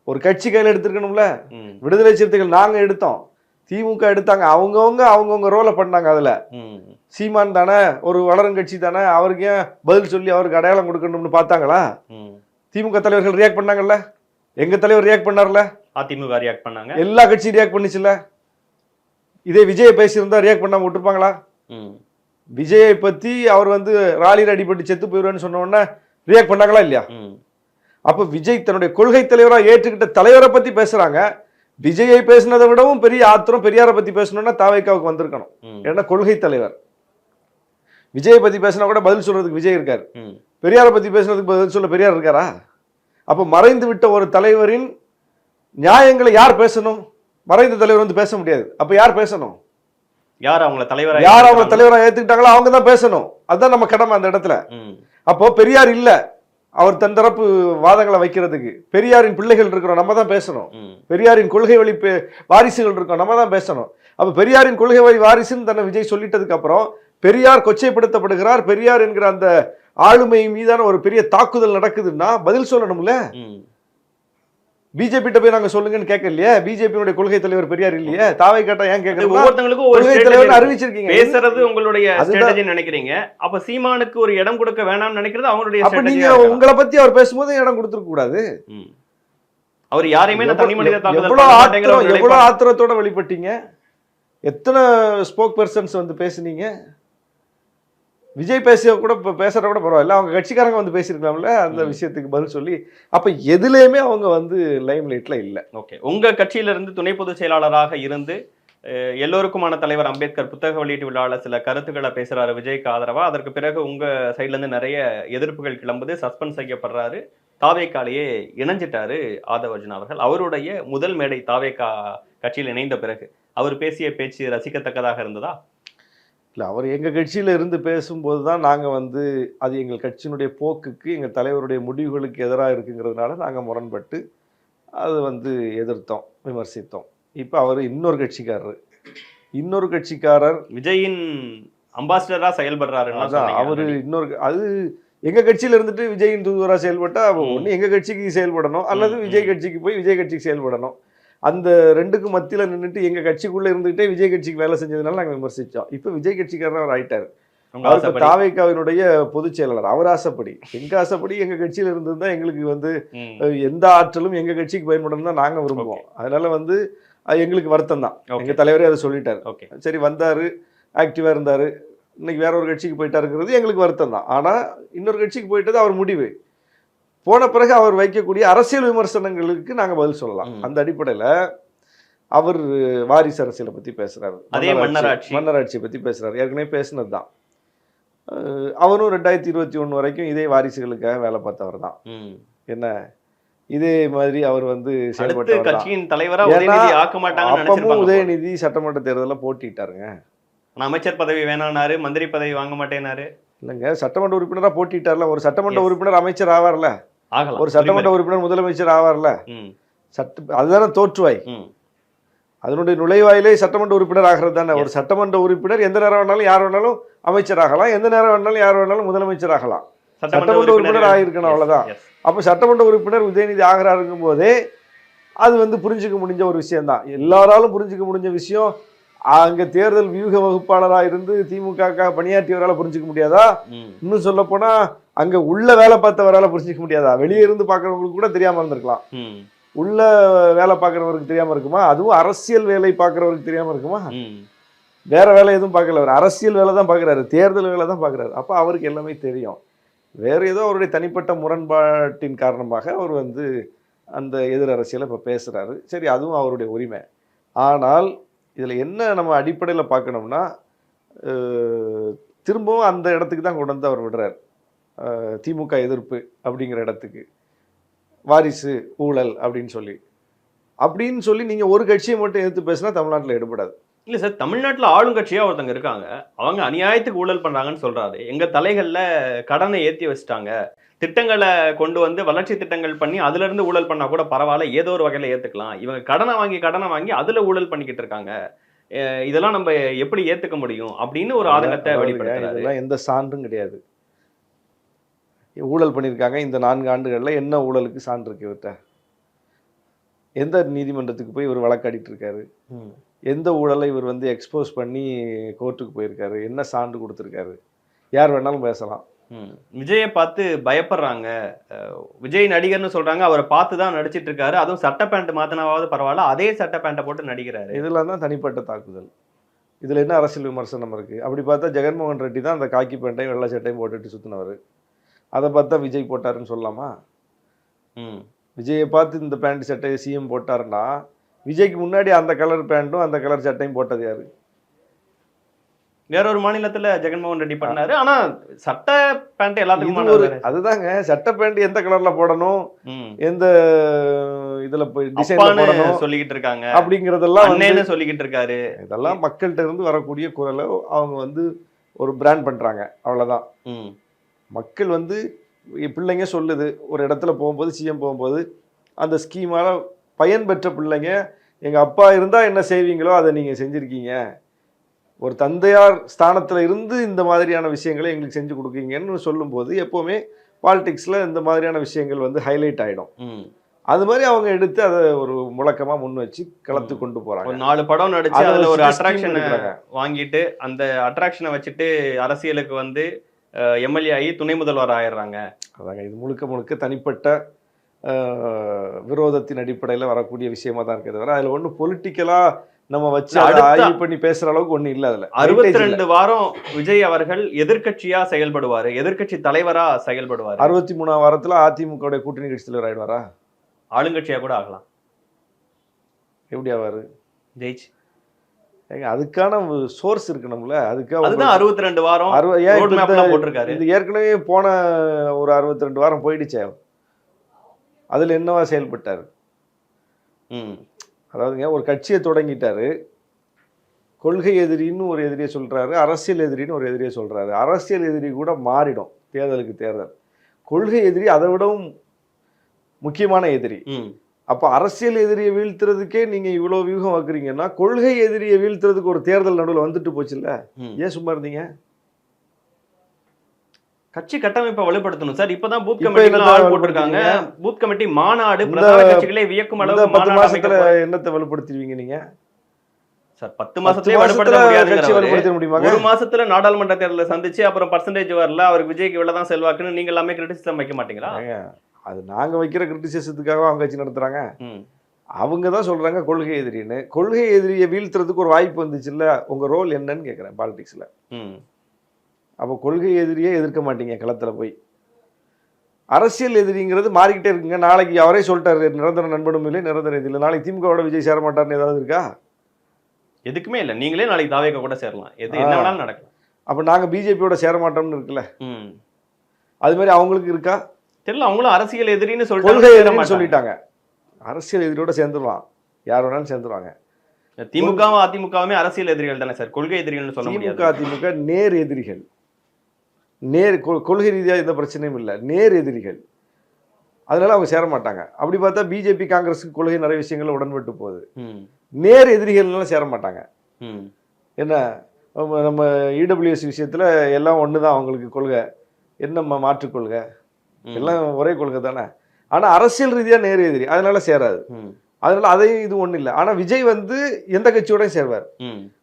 ஒரு கட்சி கையில எடுத்திருக்கணும்ல. விடுதலை சிறுத்தைகள் நாங்க எடுத்தோம், திமுக எடுத்தாங்க, அவங்கவுங்க ரோலை பண்ணாங்க. அதுல சீமான் தானே ஒரு வளரும் கட்சி தானே, அவருக்கு ஏன் பதில் சொல்லி அவருக்கு அடையாளம் கொடுக்கணும்னு பார்த்தாங்களா? திமுக தலைவர்கள் ரியாக்ட் பண்ணாங்கல்ல, எங்க தலைவர் ரியாக்ட் பண்ணார்ல, அதிமுக ரியாக்ட் பண்ணாங்க, எல்லா கட்சியும் ரியாக்ட் பண்ணிச்சுல்ல. இதே விஜயை பேசியிருந்தா ரியாக்ட் பண்ணாம விட்டுருப்பாங்களா? விஜயை பத்தி அவர் ராலியில் அடிபட்டு செத்து போயிடுவேன்னு சொன்ன உடனே ரியாக்ட் பண்ணாங்களா இல்லையா? அப்ப விஜய் தன்னுடைய கொள்கை தலைவராக ஏற்றுக்கிட்ட தலைவரை பத்தி பேசுறாங்க. விஜயை பேசினதை விடவும் பெரிய ஆத்திரம் பெரியாரை பத்தி பேசணும்னா தாவேக்காவுக்கு வந்திருக்கணும். ஏன்னா கொள்கை தலைவர். விஜயை பத்தி பேசினா கூட பதில் சொல்றதுக்கு விஜய் இருக்காரு, பெரியாரை பத்தி பேசுறதுக்கு பதில் சொல்ல பெரியார் இருக்காரா? அப்ப மறைந்து விட்ட ஒரு தலைவரின் நியாயங்களை யார் பேசணும்? மறைந்த தலைவர் பேச முடியாது. அப்ப யார் பேசணும்? யார் அவங்கள தலைவரா ஏத்துக்கிட்டாங்களோ அவங்க தான் பேசணும். அதுதான் நம்ம கடமை அந்த இடத்துல. அப்போ பெரியார் இல்ல, அவர் தன் தரப்பு வாதங்களை வைக்கிறதுக்கு பெரியாரின் பிள்ளைகள் இருக்கிறோம், நம்ம தான் பேசணும். பெரியாரின் கொள்கை வழி வாரிசுகள் இருக்கோம், நம்ம தான் பேசணும். அப்ப பெரியாரின் கொள்கை வழி வாரிசுன்னு தன்னை விஜய் சொல்லிட்டதுக்கு அப்புறம் பெரியார் கொச்சைப்படுத்தப்படுகிறார், பெரியார் என்கிற அந்த ஆளுமை மீதான ஒரு பெரிய தாக்குதல் நடக்குதுன்னா பதில் சொல்லணும்ல. பிஜேபி போய் நாங்க சொல்லுங்கன்னு கேட்கலையே. பிஜேபியோட கொள்கை தலைவர் பெரியார் இல்லையே. தாவை கேட்டா ஏன் கேட்கறது? ஒவ்வொருத்தங்களுக்கும் கொள்கை தலைவர் அறிவிச்சிருக்கீங்க, பேசுறது உங்களுடைய ஸ்ட்ராட்டஜி நினைக்கிறீங்க. அப்ப சீமானுக்கு ஒரு இடம் கொடுக்க வேணாம்னு நினைக்கிறது அவங்களுடைய. அப்ப நீங்க உங்களை பத்தி அவர் பேசும்போது இடம் கொடுத்துருக்க கூடாது. அவர் யாரையுமே நான் தனி மனித தாக்குதல் எவ்வளவு பண்ண மாட்டேங்கிற ஒரு எவ்வளவு நிலைப்பாடு. ஆத்திரத்தோட வெளிப்பட்டீங்க, எத்தனை ஸ்போக் பர்சன்ஸ் வந்து பேசுனீங்க. விஜய் பேசுற கூட பரவாயில்ல, அவங்க கட்சிக்காரங்க வந்து பேசியிருக்கலாம்ல அந்த விஷயத்துக்கு பதில் சொல்லி. அப்ப எதுலயுமே அவங்க வந்து லைம் லைட்ல இல்ல. ஓகே, உங்க கட்சியில இருந்து துணை பொதுச் செயலாளராக இருந்து எல்லோருக்குமான தலைவர் அம்பேத்கர் புத்தக வெளியீட்டு விழாவில் சில கருத்துக்களை பேசுறாரு விஜய்க்கு ஆதரவா. அதற்கு பிறகு உங்க சைட்ல இருந்து நிறைய எதிர்ப்புகள் கிளம்புது, சஸ்பெண்ட் செய்யப்படுறாரு, தாவேக்காலேயே இணைஞ்சிட்டாரு ஆதவ அர்ஜுனா அவர்கள். அவருடைய முதல் மேடை தாவேக்கா கட்சியில் இணைந்த பிறகு அவர் பேசிய பேச்சு ரசிக்கத்தக்கதாக இருந்ததா? இல்லை, அவர் எங்கள் கட்சியில் இருந்து பேசும்போது தான் நாங்கள் வந்து அது எங்கள் கட்சியினுடைய போக்குக்கு, எங்கள் தலைவருடைய முடிவுகளுக்கு எதிராக இருக்குங்கிறதுனால நாங்கள் முரண்பட்டு அது வந்து எதிர்த்தோம், விமர்சித்தோம். இப்போ அவர் இன்னொரு கட்சிக்காரர் விஜயின் அம்பாசிடரா செயல்படுறாரு. அவரு இன்னொரு அது எங்க கட்சியில இருந்துட்டு விஜயின் தூதுவரா செயல்பட்டா ஒண்ணு எங்க கட்சிக்கு செயல்படணும், அல்லது விஜய் கட்சிக்கு போய் விஜய் கட்சிக்கு செயல்படணும். அந்த ரெண்டுக்கும் மத்தியில நின்றுட்டு எங்க கட்சிக்குள்ள இருந்துகிட்டே விஜய் கட்சிக்கு வேலை செஞ்சதுனால நாங்க விமர்சிச்சோம். இப்ப விஜய் கட்சிக்காரர் அவர் ஆயிட்டாரு. அவர் தாவேக்காவினுடைய பொதுச் செயலாளர். அவர் ஆசைப்படி, எங்க ஆசைப்படி எங்க கட்சியில இருந்ததுதான் எங்களுக்கு வந்து எந்த ஆற்றலும் எங்க கட்சிக்கு பயன்படணும் தான் நாங்க விரும்புவோம். அதனால வந்து எங்களுக்கு வருத்தம் தான். எங்க தலைவரே அதை சொல்லிட்டாரு. சரி, வந்தாரு, ஆக்டிவா இருந்தாரு, இன்னைக்கு வேற ஒரு கட்சிக்கு போயிட்டாருங்கிறது எங்களுக்கு வருத்தம் தான். ஆனா இன்னொரு கட்சிக்கு போயிட்டது அவர் முடிவு. போன பிறகு அவர் வைக்கக்கூடிய அரசியல் விமர்சனங்களுக்கு நாங்க பதில் சொல்லலாம். அந்த அடிப்படையில அவர் வாரிசு அரசியலை பத்தி பேசுறாரு, மன்னராட்சியை பத்தி பேசுறாரு. ஏற்கனவே பேசினது தான். அவரும் 2021 வரைக்கும் இதே வாரிசுகளுக்காக வேலை பார்த்தவர் தான். என்ன இதே மாதிரி அவர் வந்து அப்பவும் உதயநிதி சட்டமன்ற தேர்தலில் போட்டிட்டாருங்க. அமைச்சர் பதவி வேணானாரு, மந்திரி பதவி வாங்க மாட்டேனாரு. இல்லைங்க, சட்டமன்ற உறுப்பினரா போட்டிட்டார்ல. ஒரு சட்டமன்ற உறுப்பினர் அமைச்சர் ஆவார்ல, ஒரு சட்டமன்ற உறுப்பினர் முதலமைச்சர் ஆவார்ல. அதுதானே தோற்றுவாய். அதனுடைய நுழைவாயிலே சட்டமன்ற உறுப்பினர் ஆகிறது தானே. ஒரு சட்டமன்ற உறுப்பினர் எந்த நேரம் வேணாலும் யார் வேணாலும் அமைச்சர் ஆகலாம், எந்த நேரம் வேணாலும் யார் வேணாலும் முதலமைச்சர் ஆகலாம். சட்டமன்ற உறுப்பினர் ஆகிருக்கணும், அவ்வளவுதான். அப்ப சட்டமன்ற உறுப்பினர் உதயநிதி ஆகிறாருக்கும் போதே அது வந்து புரிஞ்சுக்க முடிஞ்ச ஒரு விஷயம் தான். எல்லாராலும் புரிஞ்சுக்க முடிஞ்ச விஷயம். அங்க தேர்தல் வியூக வகுப்பாளராக இருந்து திமுக பணியாற்றியவரால் புரிஞ்சுக்க முடியாதா? இன்னும் சொல்ல போனா அங்க உள்ள வேலை பார்த்தவரால் புரிஞ்சுக்க முடியாதா? வெளியே இருந்து பாக்குறவங்களுக்கு கூட தெரியாம இருந்திருக்கலாம். உள்ள வேலை பார்க்குறவருக்கு தெரியாம இருக்குமா? அதுவும் அரசியல் வேலை பார்க்குறவருக்கு தெரியாம இருக்குமா? வேற வேலை எதுவும் பார்க்கல, அவர் அரசியல் வேலை தான் பார்க்குறாரு, தேர்தல் வேலை தான் பார்க்குறாரு. அப்போ அவருக்கு எல்லாமே தெரியும். வேற ஏதோ அவருடைய தனிப்பட்ட முரண்பாட்டின் காரணமாக அவர் வந்து அந்த எதிர் அரசியலை இப்போ பேசுகிறாரு. சரி, அதுவும் அவருடைய உரிமை. ஆனால் இதில் என்ன நம்ம அடிப்படையில் பார்க்கணும்னா, திரும்பவும் அந்த இடத்துக்கு தான் கொண்டு வந்து அவர் விடுறார். திமுக எதிர்ப்பு அப்படிங்கிற இடத்துக்கு, வாரிசு ஊழல் அப்படின்னு சொல்லி நீங்கள் ஒரு கட்சியை மட்டும் எதிர்த்து பேசினா தமிழ்நாட்டில் எடுபடாது. இல்லை சார், தமிழ்நாட்டில் ஆளுங்கட்சியாக ஒருத்தங்க இருக்காங்க, அவங்க அநியாயத்துக்கு ஊழல் பண்ணுறாங்கன்னு சொல்கிறாரு. எங்கள் தலைகளில் கடனை ஏற்றி வச்சுட்டாங்க, திட்டங்களை கொண்டு வந்து வளர்ச்சி திட்டங்கள் பண்ணி அதுலேருந்து ஊழல் பண்ணால் கூட பரவாயில்ல, ஏதோ ஒரு வகையில் ஏற்றுக்கலாம். இவங்க கடனை வாங்கி அதில் ஊழல் பண்ணிக்கிட்டு இருக்காங்க, இதெல்லாம் நம்ம எப்படி ஏற்றுக்க முடியும் அப்படின்னு ஒரு ஆதங்கத்தை வெளிப்படுத்துறாரு. இதெல்லாம் எந்த சான்றும் கிடையாது. ஊழல் பண்ணியிருக்காங்க இந்த 4 ஆண்டுகளில், என்ன ஊழலுக்கு சான்று இருக்கு இவர்கிட்ட? எந்த நீதிமன்றத்துக்கு போய் இவர் வழக்காடிட்டு இருக்காரு? எந்த ஊழலை இவர் வந்து எக்ஸ்போஸ் பண்ணி கோர்ட்டுக்கு போயிருக்காரு? என்ன சான்று கொடுத்துருக்காரு? யார் வேணாலும் பேசலாம். விஜயை பார்த்து பயப்படுறாங்க, விஜய் நடிகர்னு சொல்றாங்க, அவரை பார்த்து தான் நடிச்சிட்டு இருக்காரு, அதுவும் சட்ட பேண்ட் மாத்தினாவது பரவாயில்ல, அதே சட்ட பேண்ட்டை போட்டு நடிக்கிறாரு. இதெல்லாம் தான் தனிப்பட்ட தாக்குதல். இதுல என்ன அரசியல் விமர்சனம் இருக்கு? அப்படி பார்த்தா ஜெகன்மோகன் ரெட்டி தான் அந்த காக்கி பேண்ட்டையும் வெள்ளை சட்டையும் போட்டுட்டு சுத்தினவர். அதை பார்த்தா விஜய் போட்டாருன்னு சொல்லலாமா? விஜயை பார்த்து இந்த பேண்ட் சட்டையை சிஎம் போட்டாருன்னா, விஜய்க்கு முன்னாடி அந்த கலர் பேண்ட்டும் அந்த கலர் சட்டையும் போட்டது யாரு? வேற ஒரு மாநிலத்துல ஜெகன்மோகன் ரெட்டி பண்ணாரு. ஆனா சட்ட பேண்ட் எல்லாத்துக்கும் அதுதாங்க, சட்ட பேண்ட் எந்த கலர்ல போடணும், எந்த இதுல போய் டிசைன்ல போடணும் சொல்லிக்கிட்டு இருக்காங்க அப்படிங்கறதெல்லாம் சொல்லிக்கிட்டு இருக்காரு. இதெல்லாம் மக்கள்கிட்ட இருந்து வரக்கூடிய குரலை அவங்க வந்து ஒரு பிராண்ட் பண்றாங்க, அவ்வளவுதான். மக்கள் வந்து பிள்ளைங்க சொல்லுது, ஒரு இடத்துல போகும்போது சிஎம் போகும்போது அந்த ஸ்கீமால பயன்பெற்ற பிள்ளைங்க, எங்க அப்பா இருந்தா என்ன செய்வீங்களோ அதை நீங்க செஞ்சிருக்கீங்க, ஒரு தந்தையார் ஸ்தானத்துல இருந்து இந்த மாதிரியான விஷயங்களை எங்களுக்கு செஞ்சு கொடுக்கீங்கன்னு சொல்லும்போது எப்பவுமே பாலிடிக்ஸ்ல இந்த மாதிரியான விஷயங்கள் வந்து ஹைலைட் ஆயிடும். அது மாதிரி அவங்க எடுத்து அதை ஒரு முழக்கமா முன் வச்சு களத்து கொண்டு போறாங்க. 4 படம் நடிச்சு அதுல ஒரு அட்ராக்ஷன் வாங்கிட்டு அந்த அட்ராக்ஷனை வச்சுட்டு அரசியலுக்கு வந்து எம்எல்ஏ ஆகி துணை முதல்வர் ஆயிடுறாங்க. அதாங்க, இது முழுக்க தனிப்பட்ட விரோதத்தின் அடிப்படையில் வரக்கூடிய விஷயமா தான் இருக்கிறது வர அதில் ஒன்றும் பொலிட்டிக்கலாக நம்ம வச்சு அதை அடுத்த ஆய்வு பண்ணி பேசுகிற அளவுக்கு ஒன்றும் இல்லை அதில். 62 வாரம் விஜய் அவர்கள் எதிர்க்கட்சியா செயல்படுவாரு, எதிர்க்கட்சி தலைவரா செயல்படுவாரு, 63ஆம் வாரத்தில் அதிமுக கூட்டணி கட்சி தலைவர் ஆயிடுவாரா? ஆளுங்கட்சியா கூட ஆகலாம். எப்படி ஆவார் ஜெயிச்சு ஏங்க அதுக்கான சோர்ஸ் இருக்கணும்ல. அதுக்காக அதுதான் 62 வாரம் ரோட் மேப்லாம் போட்டிருக்காரு. இது ஏற்கனவே போன ஒரு 62 வாரம் போயிடுச்சே, அதில் என்னவா செயல்பட்டார்? அதாவதுங்க ஒரு கட்சியை தொடங்கிட்டாரு, கொள்கை எதிரின்னு ஒரு எதிரியை சொல்கிறாரு, அரசியல் எதிரின்னு ஒரு எதிரியை சொல்கிறாரு. அரசியல் எதிரி கூட மாறிடும் தேர்தலுக்கு தேர்தல். கொள்கை எதிரி அதை விடவும் முக்கியமான எதிரி. அப்போ அரசியல் எதிரியை வீழ்த்துறதுக்கே நீங்கள் இவ்வளோ வியூகம் வைக்கிறீங்கன்னா கொள்கை எதிரியை வீழ்த்துறதுக்கு ஒரு தேர்தல் நடுவில் வந்துட்டு போச்சுல்ல, ஏன் சும்மா இருந்தீங்க? கட்சி கட்டமைப்பை வலுப்படுத்தணும் சார். இப்பதான் பூத் கமிட்டி ஆள் போட்டிருக்காங்க. பூத் கமிட்டி மாநாடு பிரதான கட்சிகளே வியக்கும் அளவு 10 மாசத்துல என்னத்தை வலுப்படுத்திடுவீங்க நீங்க? சார் 10 மாசத்துல வலுப்படுத்த முடியுமா? ஒரு மாசத்துல நாடாளுமன்ற தேர்தலை சந்திச்சு அப்புறம் பர்சன்டேஜ் வரல, அவருக்கு விஜய்க்கு இவ்வளவுதான் செல்வாக்குன்னு நீங்க எல்லாமே கிரிட்டிசிசம் வைக்க மாட்டீங்களா? அது நாங்க வைக்கிற கிரிட்டிசிசத்துக்காக அவங்க கட்சி நடத்துறாங்க. அவங்க தான் சொல்றாங்க கொள்கை எதிரின்னு. கொள்கை எதிரியை வீழ்த்துறதுக்கு ஒரு வாய்ப்பு வந்துச்சுல்ல, உங்க ரோல் என்னன்னு கேட்குறேன் பாலிடிக்ஸ்ல. அப்போ கொள்கை எதிரியே எதிர்க்க மாட்டீங்க களத்தில் போய். அரசியல் எதிரிங்கிறது மாறிக்கிட்டே இருக்குங்க. நாளைக்கு அவரே சொல்லிட்டாரு நிரந்தர நண்பனும் இல்லை நிரந்தர இது இல்லை. நாளைக்கு திமுகவோட விஜய் சேர மாட்டார்னு ஏதாவது இருக்கா? எதுக்குமே இல்லை. நீங்களே நாளைக்கு தாவேக கூட சேரலாம், எது என்ன வேணாலும் நடக்கலாம். அப்போ நாங்கள் பிஜேபியோட சேர மாட்டோம்னு இருக்குல்ல, அது மாதிரி அவங்களுக்கு இருக்கா தெரியல. அவங்களும் அரசியல் எதிரின்னு கொள்கை எதிரின்னு சொல்லிட்டாங்க. அரசியல் எதிரியோட சேர்ந்துருவான், யார் வேணாலும் சேர்ந்துருவாங்க. திமுகவும் அதிமுகவுமே அரசியல் எதிரிகள் தானே சார், கொள்கை எதிரிகள்னு சொல்ல முடியாது. திமுக அதிமுக நேர் எதிரிகள். நேர் கொள்கை ரீதியாக எந்த பிரச்சனையும் இல்லை, நேர் எதிரிகள். அதனால அவங்க சேர மாட்டாங்க. அப்படி பார்த்தா பிஜேபி காங்கிரஸுக்கு கொள்கை நிறைய விஷயங்கள் உடன்பட்டு போகுது. நேர் எதிரிகள்லாம் சேர மாட்டாங்க. என்ன நம்ம இடபிள்யூஎஸ் விஷயத்துல எல்லாம் ஒன்று தான் அவங்களுக்கு கொள்கை, என்ன மாற்றுக் கொள்கை, எல்லாம் ஒரே கொள்கை தானே. ஆனால் அரசியல் ரீதியாக நேர் எதிரி, அதனால சேராது. அதனால அதையும் இது ஒன்றும் இல்லை. ஆனால் விஜய் வந்து எந்த கட்சியோடய சேர்வார்.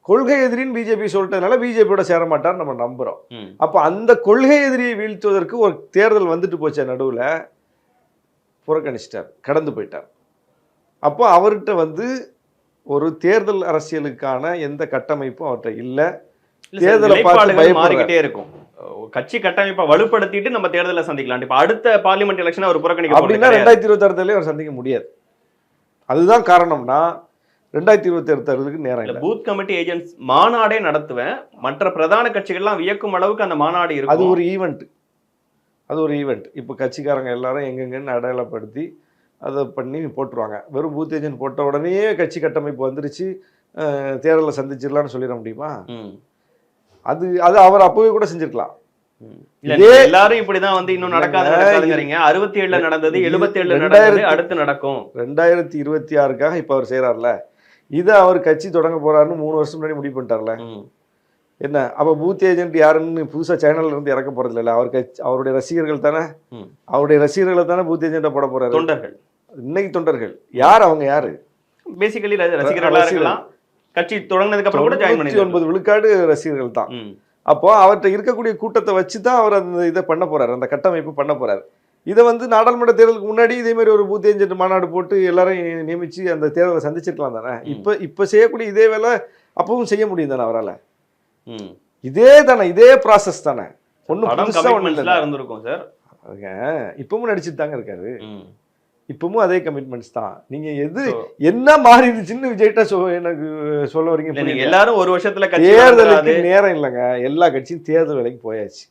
கொள்கை எதிரின்னு பிஜேபி சொல்லிட்டதுனால பிஜேபியோட சேர மாட்டார் நம்ம நம்புகிறோம். அப்போ அந்த கொள்கை எதிரியை வீழ்த்துவதற்கு ஒரு தேர்தல் வந்துட்டு போச்ச நடுவில் புறக்கணிச்சிட்டார், கடந்து போயிட்டார். அப்போ அவர்கிட்ட வந்து ஒரு தேர்தல் அரசியலுக்கான எந்த கட்டமைப்பும் அவர்கிட்ட இல்லை. தேர்தலை பார்த்து மாறிக்கிட்டே இருக்கும். கட்சி கட்டமைப்பை வலுப்படுத்திட்டு நம்ம தேர்தலை சந்திக்கலாம். இப்போ அடுத்த பார்லிமெண்ட் எலெக்ஷன் அவர் புறக்கணிக்க அப்படின்னா 2026 அவர் சந்திக்க முடியாது. அதுதான் காரணம்னா 2027 தேர்தலுக்கு நேரம் இல்லை. பூத் கமிட்டி ஏஜென்ட்ஸ் மாநாடே நடத்துவேன், மற்ற பிரதான கட்சிகள்லாம் வியக்கும் அளவுக்கு அந்த மாநாடு இருக்கும். அது ஒரு ஈவெண்ட், அது ஒரு ஈவெண்ட். இப்போ கட்சிக்காரங்க எல்லாரும் எங்கெங்கன்னு அடையாளப்படுத்தி அதை பண்ணி போட்டுருவாங்க. வெறும் பூத் ஏஜென்ட் போட்ட உடனே கட்சி கட்டமைப்பு வந்துருச்சு தேர்தலை சந்திச்சிடலாம்னு சொல்லிட முடியுமா? அது அது அவர் அப்பவே கூட செஞ்சிருக்கலாம். எல்லாரும் இப்படிதான் வந்து இன்னும் நடக்காதுங்கிறீங்க. 67 நடந்தது, 77 நடந்தது, அடுத்து நடக்கும் 2026க்காக இப்ப அவர் செய்யறாருல. இதை அவர் கட்சி தொடங்க போறாருன்னு 3 வருஷம் முன்னாடி முடிவு பண்ணிட்டார்ல. என்ன அப்ப பூத் ஏஜென்ட் யாருன்னு புதுசா சேனல்ல இருந்து இறக்க போறது இல்லை. அவர் கட்சி அவருடைய ரசிகர்கள் தானே, அவருடைய ரசிகர்களை தானே பூத் ஏஜென்ட்டை போட போறாரு. தொண்டர்கள், இன்னைக்கு தொண்டர்கள் யார்? அவங்க யாரு? பேசிக்கலி ரசிகர்களா இருக்கலாம். கட்சி தொடங்கினதுக்கு அப்புறம் கூட ஜாயின் பண்ணி 99 விழுக்காடு ரசிகர்கள் தான். அப்போ அவர்கிட்ட இருக்கக்கூடிய கூட்டத்தை வச்சு தான் அவர் அந்த இதை பண்ண போறாரு, அந்த கட்டமைப்பு பண்ண போறாரு. இதை வந்து நாடாளுமன்ற தேர்தலுக்கு முன்னாடி இதே மாதிரி ஒரு பூத் ஏஜென்ட் மாநாடு போட்டு எல்லாரையும் நியமிச்சு அந்த தேர்தலை சந்திச்சிருக்கலாம் தானே. இப்ப செய்யக்கூடிய இதே வேலை அப்பவும் செய்ய முடியும் தானே அவரால். இதே தானே, இதே ப்ராசஸ் தானே. ஒன்றும் இருந்திருக்கும் சார். இப்பவும் நடிச்சுட்டு தாங்க இருக்காரு. இப்பவும் அதே கமிட்மெண்ட்ஸ் தான். நீங்க எது என்ன மாறிடுச்சுன்னு விஜய்கிட்ட எனக்கு சொல்ல வரீங்க? எல்லாரும் ஒரு வருஷத்துல தேர்தலுக்கு நேரம் இல்லைங்க. எல்லா கட்சியும் தேர்தல் வேலைக்கு போயாச்சு.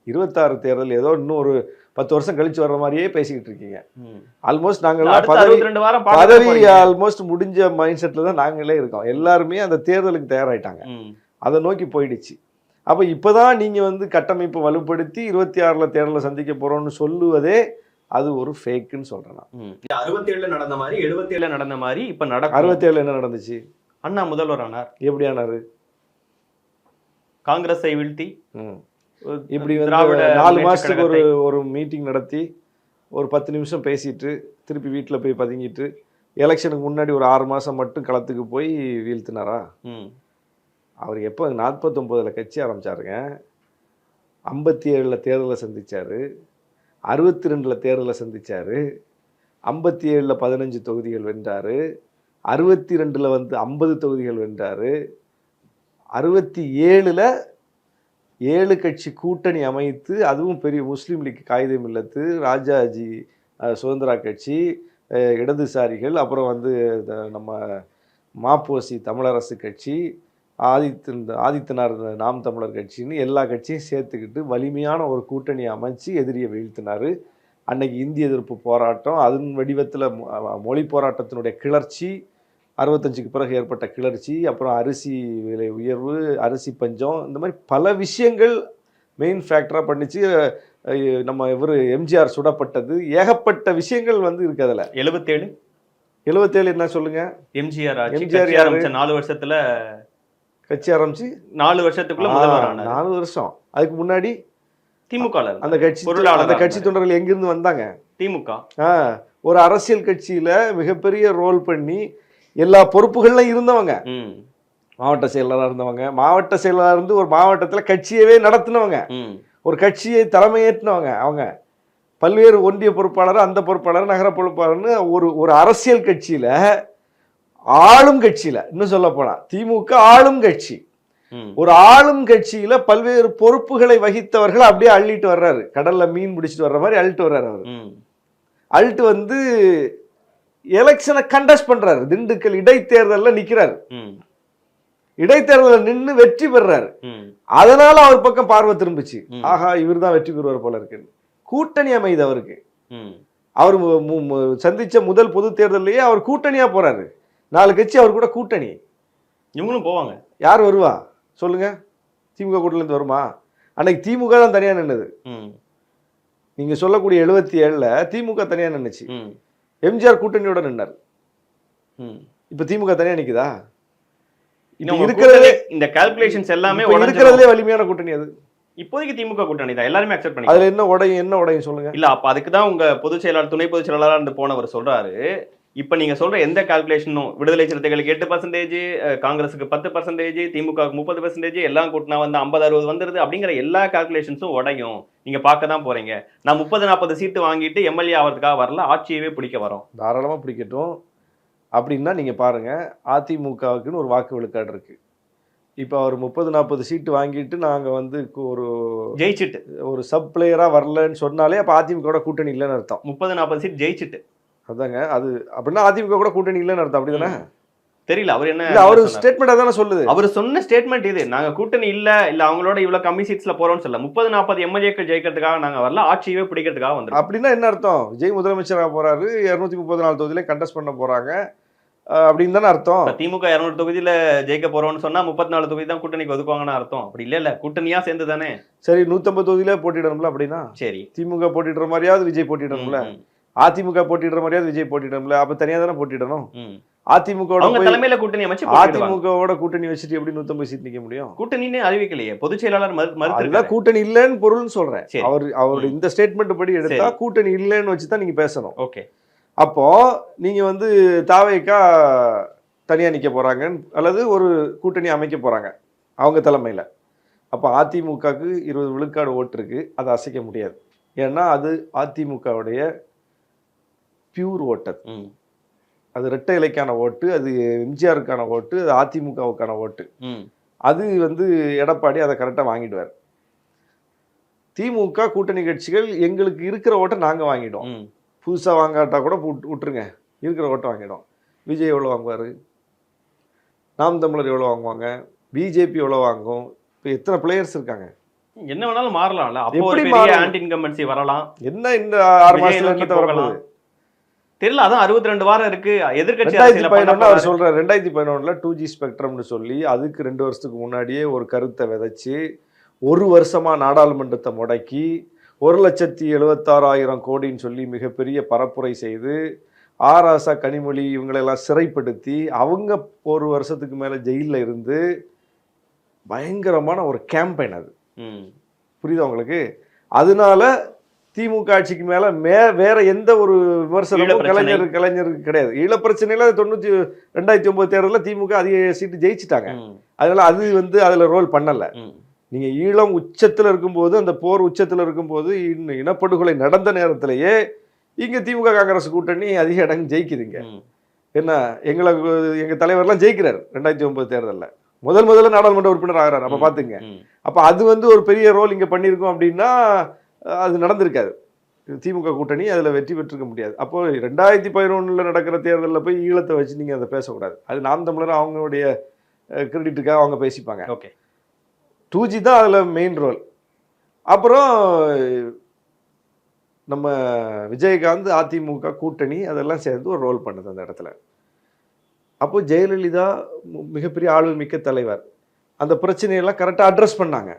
26 தேர்தல் ஏதோ இன்னும் ஒரு 10 வருஷம் கழிச்சு வர்ற மாதிரியே பேசிக்கிட்டு இருக்கீங்க. ஆல்மோஸ்ட் நாங்கெல்லாம் பதவி ஆல்மோஸ்ட் முடிஞ்ச மைண்ட் செட்ல தான் நாங்களே இருக்கோம். எல்லாருமே அந்த தேர்தலுக்கு தயாராயிட்டாங்க, அதை நோக்கி போயிடுச்சு. அப்ப இப்பதான் நீங்க வந்து கட்டமைப்பு வலுப்படுத்தி 26ல தேர்தலை சந்திக்க போறோம்னு சொல்லுவதே அது ஒரு ஃபேக்குன்னு சொல்றேன். 67 நடந்த மாதிரி 77 நடந்த மாதிரி இப்ப நடக்கும். 67 என்ன நடந்துச்சு? அண்ணா முதல்வர் ஆனார். எப்படி ஆனாரு? காங்கிரஸை வீழ்த்தி இப்படி வந்து 4 மாசத்துக்கு ஒரு மீட்டிங் நடத்தி ஒரு 10 நிமிஷம் பேசிட்டு திருப்பி வீட்டில் போய் பதுங்கிட்டு எலெக்ஷனுக்கு முன்னாடி ஒரு 6 மாசம் மட்டும் களத்துக்கு போய் வீழ்த்தினாரா? அவர் எப்போ 49ல் கட்சி ஆரம்பிச்சாருங்க, 57ல் தேர்தலை சந்திச்சாரு, 62ல் தேர்தலை சந்திச்சாரு, 57ல் 15 தொகுதிகள் வென்றாரு, 62ல் வந்து 50 தொகுதிகள் வென்றாரு, 67ல் 7 கட்சி கூட்டணி அமைத்து, அதுவும் பெரிய முஸ்லீம் லீக் காயிதே மில்லத்து, ராஜாஜி சுதந்திரா கட்சி, இடதுசாரிகள், அப்புறம் வந்து நம்ம மாப்போசி தமிழரசு கட்சி, ஆதித்தனார் நாம் தமிழர் கட்சின்னு எல்லா கட்சியும் சேர்த்துக்கிட்டு வலிமையான ஒரு கூட்டணி அமைச்சு எதிரியை வீழ்த்தினார். அன்னைக்கு இந்திய எதிர்ப்பு போராட்டம், அதன் வடிவத்தில் மொழி போராட்டத்தினுடைய கிளர்ச்சி, 65க்கு பிறகு ஏற்பட்ட கிளர்ச்சி, அப்புறம் அரிசி விலை உயர்வு, அரிசி பஞ்சம், இந்த மாதிரி பல விஷயங்கள் மெயின் ஃபேக்டராக பண்ணிச்சு. நம்ம இவர் எம்ஜிஆர் சுடப்பட்டது, ஏகப்பட்ட விஷயங்கள் வந்து இருக்கு. அதில் 77 என்ன சொல்லுங்க? எம்ஜிஆர் எம்ஜிஆர் 4 வருஷத்துல கட்சி ஆரம்பிச்சு 4 வருஷத்துக்குள்ள முதல்வர் ஆனார். 4 வருஷம். அதுக்கு முன்னாடி திமுக அந்த கட்சி தொண்டர்கள் எங்கிருந்து வந்தாங்க? திமுக. ஒரு அரசியல் கட்சியில மிகப்பெரிய ரோல் பண்ணி எல்லா பொறுப்புகள்ல இருந்தவங்க, மாவட்ட செயலராக இருந்தவங்க, மாவட்ட செயலராக இருந்து ஒரு மாவட்டத்தில் கட்சியவே நடத்தினவங்க, ஒரு கட்சியை தலைமையேற்றினவங்க. அவங்க பல்வேறு ஒன்றிய பொறுப்பாளர், அந்த பொறுப்பாளர், நகர பொறுப்பாளர்னு ஒரு அரசியல் கட்சியில, ஆளும் கட்சியில, இன்னும் சொல்ல போனா திமுக ஆளும் கட்சி, ஒரு ஆளும் கட்சியில பல்வேறு பொறுப்புகளை வகித்தவர்கள் அப்படியே அள்ளிட்டு வர்றாரு. கடல்ல மீன் பிடிச்சிட்டு வர்ற மாதிரி அள்ளிட்டு வர்றாரு. அவர் அள்ளிட்டு வந்து எலெக்ஷனை கண்டஸ்ட் பண்றாரு. திண்டுக்கல் இடைத்தேர்தலில் நிக்கிறாரு. இடைத்தேர்தலில் நின்று வெற்றி பெறாரு. அதனால அவர் பக்கம் பார்வை திரும்பிச்சு. ஆஹா, இவர் தான் வெற்றி பெறுவார் போல இருக்கு. கூட்டணி அமைது அவருக்கு. அவர் சந்திச்ச முதல் பொது தேர்தலையே அவர் கூட்டணியா போறாரு. 4 கட்சி அவர் கூட கூட்டணி. இவங்களும் போவாங்க. யார் வருவா சொல்லுங்க? திமுக கூட்டணில இருந்து வருமா? அன்னைக்கு திமுக தான் தனியா நின்னது. நீங்க சொல்லக்கூடிய 77ல் திமுக தனியா நின்னுச்சு. எம்ஜிஆர் கூட்டணியோட நின்னார். இப்ப திமுக தனியா நிக்குதா? இருக்கிறதே இந்த கால்குலேஷன்ஸ் எல்லாமே இருக்கிறதுலே வலிமையான கூட்டணி அது. இப்போதைக்கு திமுக கூட்டணி தான், எல்லாருமே அக்செப்ட் பண்ணி. அதுல என்ன உடையும் சொல்லுங்க. இல்ல, அப்ப அதுக்கு தான் உங்க பொதுச் செயலாளர், துணை பொதுச் செயலாளரா இருந்து போனவர் சொல்றாரு, இப்ப நீங்க சொல்ற எந்த கால்குலேஷனும் விடுதலை சிறுத்தைகளுக்கு 8%, காங்கிரஸுக்கு 10%, திமுகவுக்கு 30%, எல்லாம் கூட்டினா வந்து 50-60 வந்துருது அப்படிங்கிற எல்லா கால்குலேஷன்ஸும் உடையும். நீங்க பார்க்க தான் போறீங்க. நான் 30-40 சீட்டு வாங்கிட்டு எம்எல்ஏ ஆகிறதுக்காக வரல, ஆட்சியவே பிடிக்க வரோம். தாராளமா பிடிக்கட்டும். அப்படின்னா நீங்க பாருங்க, அதிமுகவுக்குன்னு ஒரு வாக்கு விழுக்காடு இருக்கு. இப்போ அவர் 30-40 சீட்டு வாங்கிட்டு நாங்க வந்து ஒரு ஜெயிச்சுட்டு ஒரு சப் பிளேயரா வரலன்னு சொன்னாலே அப்ப அதிமுக கூட்டணி இல்லைன்னு அர்த்தம். 30-40 சீட் ஜெயிச்சுட்டு அதாங்க. அது அப்படின்னா அதிமுக கூட கூட்டணி இல்லைன்னு அர்த்தம். அப்படிதானே? தெரியல அவர் என்ன, அவர் ஸ்டேட்மெண்ட் அதானே சொல்லுது. அவர் சொன்ன ஸ்டேட்மெண்ட் இது. நாங்க கூட்டணி இல்ல அவங்களோட இவ்வளவு கம்மி சீட்ஸ்ல போறோம்னு சொல்ல, 30-40 எம்எல்ஏக்கள் ஜெயிக்கிறதுக்காக நாங்க வரல, ஆட்சியவே பிடிக்கிறதுக்காக வந்து. அப்படின்னா என்ன அர்த்தம்? விஜய் முதலமைச்சராக போறாரு, 234 தொகுதியில கண்டஸ்ட் பண்ண போறாங்க அப்படின்னு தானே அர்த்தம். திமுக 200 தொகுதியில ஜெயிக்க போறோம்னு சொன்னா 34 தொகுதி தான் கூட்டணிக்கு ஒதுக்குவாங்கன்னு அர்த்தம். அப்படி இல்ல, கூட்டணியா சேர்ந்து தானே. சரி, 150 தொகுதியில போட்டிடணும்ல. அப்படின்னா சரி, திமுக போட்டிடுற மாதிரியாவது விஜய் போட்டிடணும்ல, அதிமுக போட்டிடுற மாதிரியாவது விஜய் போட்டிடணும்ல. அப்ப தனியா தானே போட்டிடணும். அதிமுகவோட தலைமையில கூட்டணி அமைச்சு அதிமுகவோட கூட்டணி வச்சுட்டு எப்படி 150 சீட் நிக்க முடியும்? கூட்டணின்னு அறிவிக்கலையே பொதுச் செயலாளர் மறுத்து. கூட்டணி இல்லைன்னு பொருள்னு சொல்றேன். அவருடைய இந்த ஸ்டேட்மெண்ட் படி எடுத்தா கூட்டணி இல்லைன்னு வச்சுதான் நீங்க பேசணும். ஓகே, அப்போ நீங்க வந்து தாவேக்கா தனியா நிக்க போறாங்க அல்லது ஒரு கூட்டணி அமைக்க போறாங்க அவங்க தலைமையில. அப்போ அதிமுகவுக்கு 20 விழுக்காடு ஓட்டு இருக்கு, அதை அசைக்க முடியாது. ஏன்னா அது அதிமுகவுடைய பியூர் ஓட்டு. அது இரட்டை இலைக்கான ஓட்டு, அது எம்ஜிஆருக்கான ஓட்டு, அது அதிமுகவுக்கான ஓட்டு. அது வந்து எடப்பாடி அதை கரெக்டாக வாங்கிடுவார். திமுக கூட்டணி கட்சிகள் எங்களுக்கு இருக்கிற ஓட்டை நாங்கள் வாங்கிட்டோம், புதுசாக வாங்காட்டா கூட விட்டுருங்க, இருக்கிற ஓட்டை வாங்கிடும். விஜய் எவ்வளோ வாங்குவார்? நாம் தமிழர் எவ்வளோ வாங்குவாங்க? பிஜேபி எவ்வளோ வாங்கும்? இப்போ எத்தனை பிளேயர்ஸ் இருக்காங்க? என்ன வேணாலும் மாறலாம்ல. அப்போ ஒரு பெரிய ஆன்டி இன்கம்பன்சி வரலாம். என்ன இந்த 6 மாசத்துல என்ன வரலாம் தெரியல. அதான் 62 வாரம் இருக்கு. எதிர்க்கட்சி 2011 அவர் சொல்றாரு. 2011ல் 2G ஸ்பெக்ட்ரம்னு சொல்லி அதுக்கு 2 வருஷத்துக்கு முன்னாடியே ஒரு கருத்தை விதைச்சு 1 வருஷமா நாடாளுமன்றத்தை முடக்கி 1,76,000 கோடின்னு சொல்லி மிகப்பெரிய பரப்புரை செய்து ஆராசா, கனிமொழி இவங்களெல்லாம் சிறைப்படுத்தி அவங்க 1 வருஷத்துக்கு மேல ஜெயிலில் இருந்து பயங்கரமான ஒரு கேம்பெயின் அது. புரியுதா உங்களுக்கு? அதனால திமுக ஆட்சிக்கு மேல வேற எந்த ஒரு விமர்சனமும் கலைஞருக்கு கிடையாது. ஈழப்பிரச்சனையில 2009 தேர்தலில் திமுக அதிக சீட்டு ஜெயிச்சுட்டாங்க. அதனால அது வந்து அதுல ரோல் பண்ணல. நீங்க ஈழம் உச்சத்துல இருக்கும்போது, அந்த போர் உச்சத்துல இருக்கும்போது, இனப்படுகொலை நடந்த நேரத்திலேயே இங்கே திமுக காங்கிரஸ் கூட்டணி அதிக இடம் ஜெயிக்குதுங்க. ம். என்ன எங்கள் தலைவர்லாம் ஜெயிக்கிறார் 2009 தேர்தலில் முதல்ல நாடாளுமன்ற உறுப்பினர் ஆகிறார். அப்போ பார்த்துங்க. அப்போ அது வந்து ஒரு பெரிய ரோல் இங்கே பண்ணியிருக்கோம் அப்படின்னா அது நடந்திருக்காது. திமுக கூட்டணி அதில் வெற்றி பெற்றிருக்க முடியாது. அப்போது 2011 நடக்கிற தேர்தலில் போய் ஈழத்தை வச்சு நீங்கள் அதை பேசக்கூடாது. அது நாம் தமிழர் அவங்களுடைய கிரெடிட்டுக்காக அவங்க பேசிப்பாங்க. ஓகே. 2G தான் அதில் மெயின் ரோல். அப்புறம் நம்ம விஜயகாந்த் அதிமுக கூட்டணி அதெல்லாம் சேர்ந்து ஒரு ரோல் பண்ணுது அந்த இடத்துல. அப்போ ஜெயலலிதா மிகப்பெரிய ஆளுமை மிக்க தலைவர், அந்த பிரச்சனையெல்லாம் கரெக்டாக அட்ரஸ் பண்ணாங்க.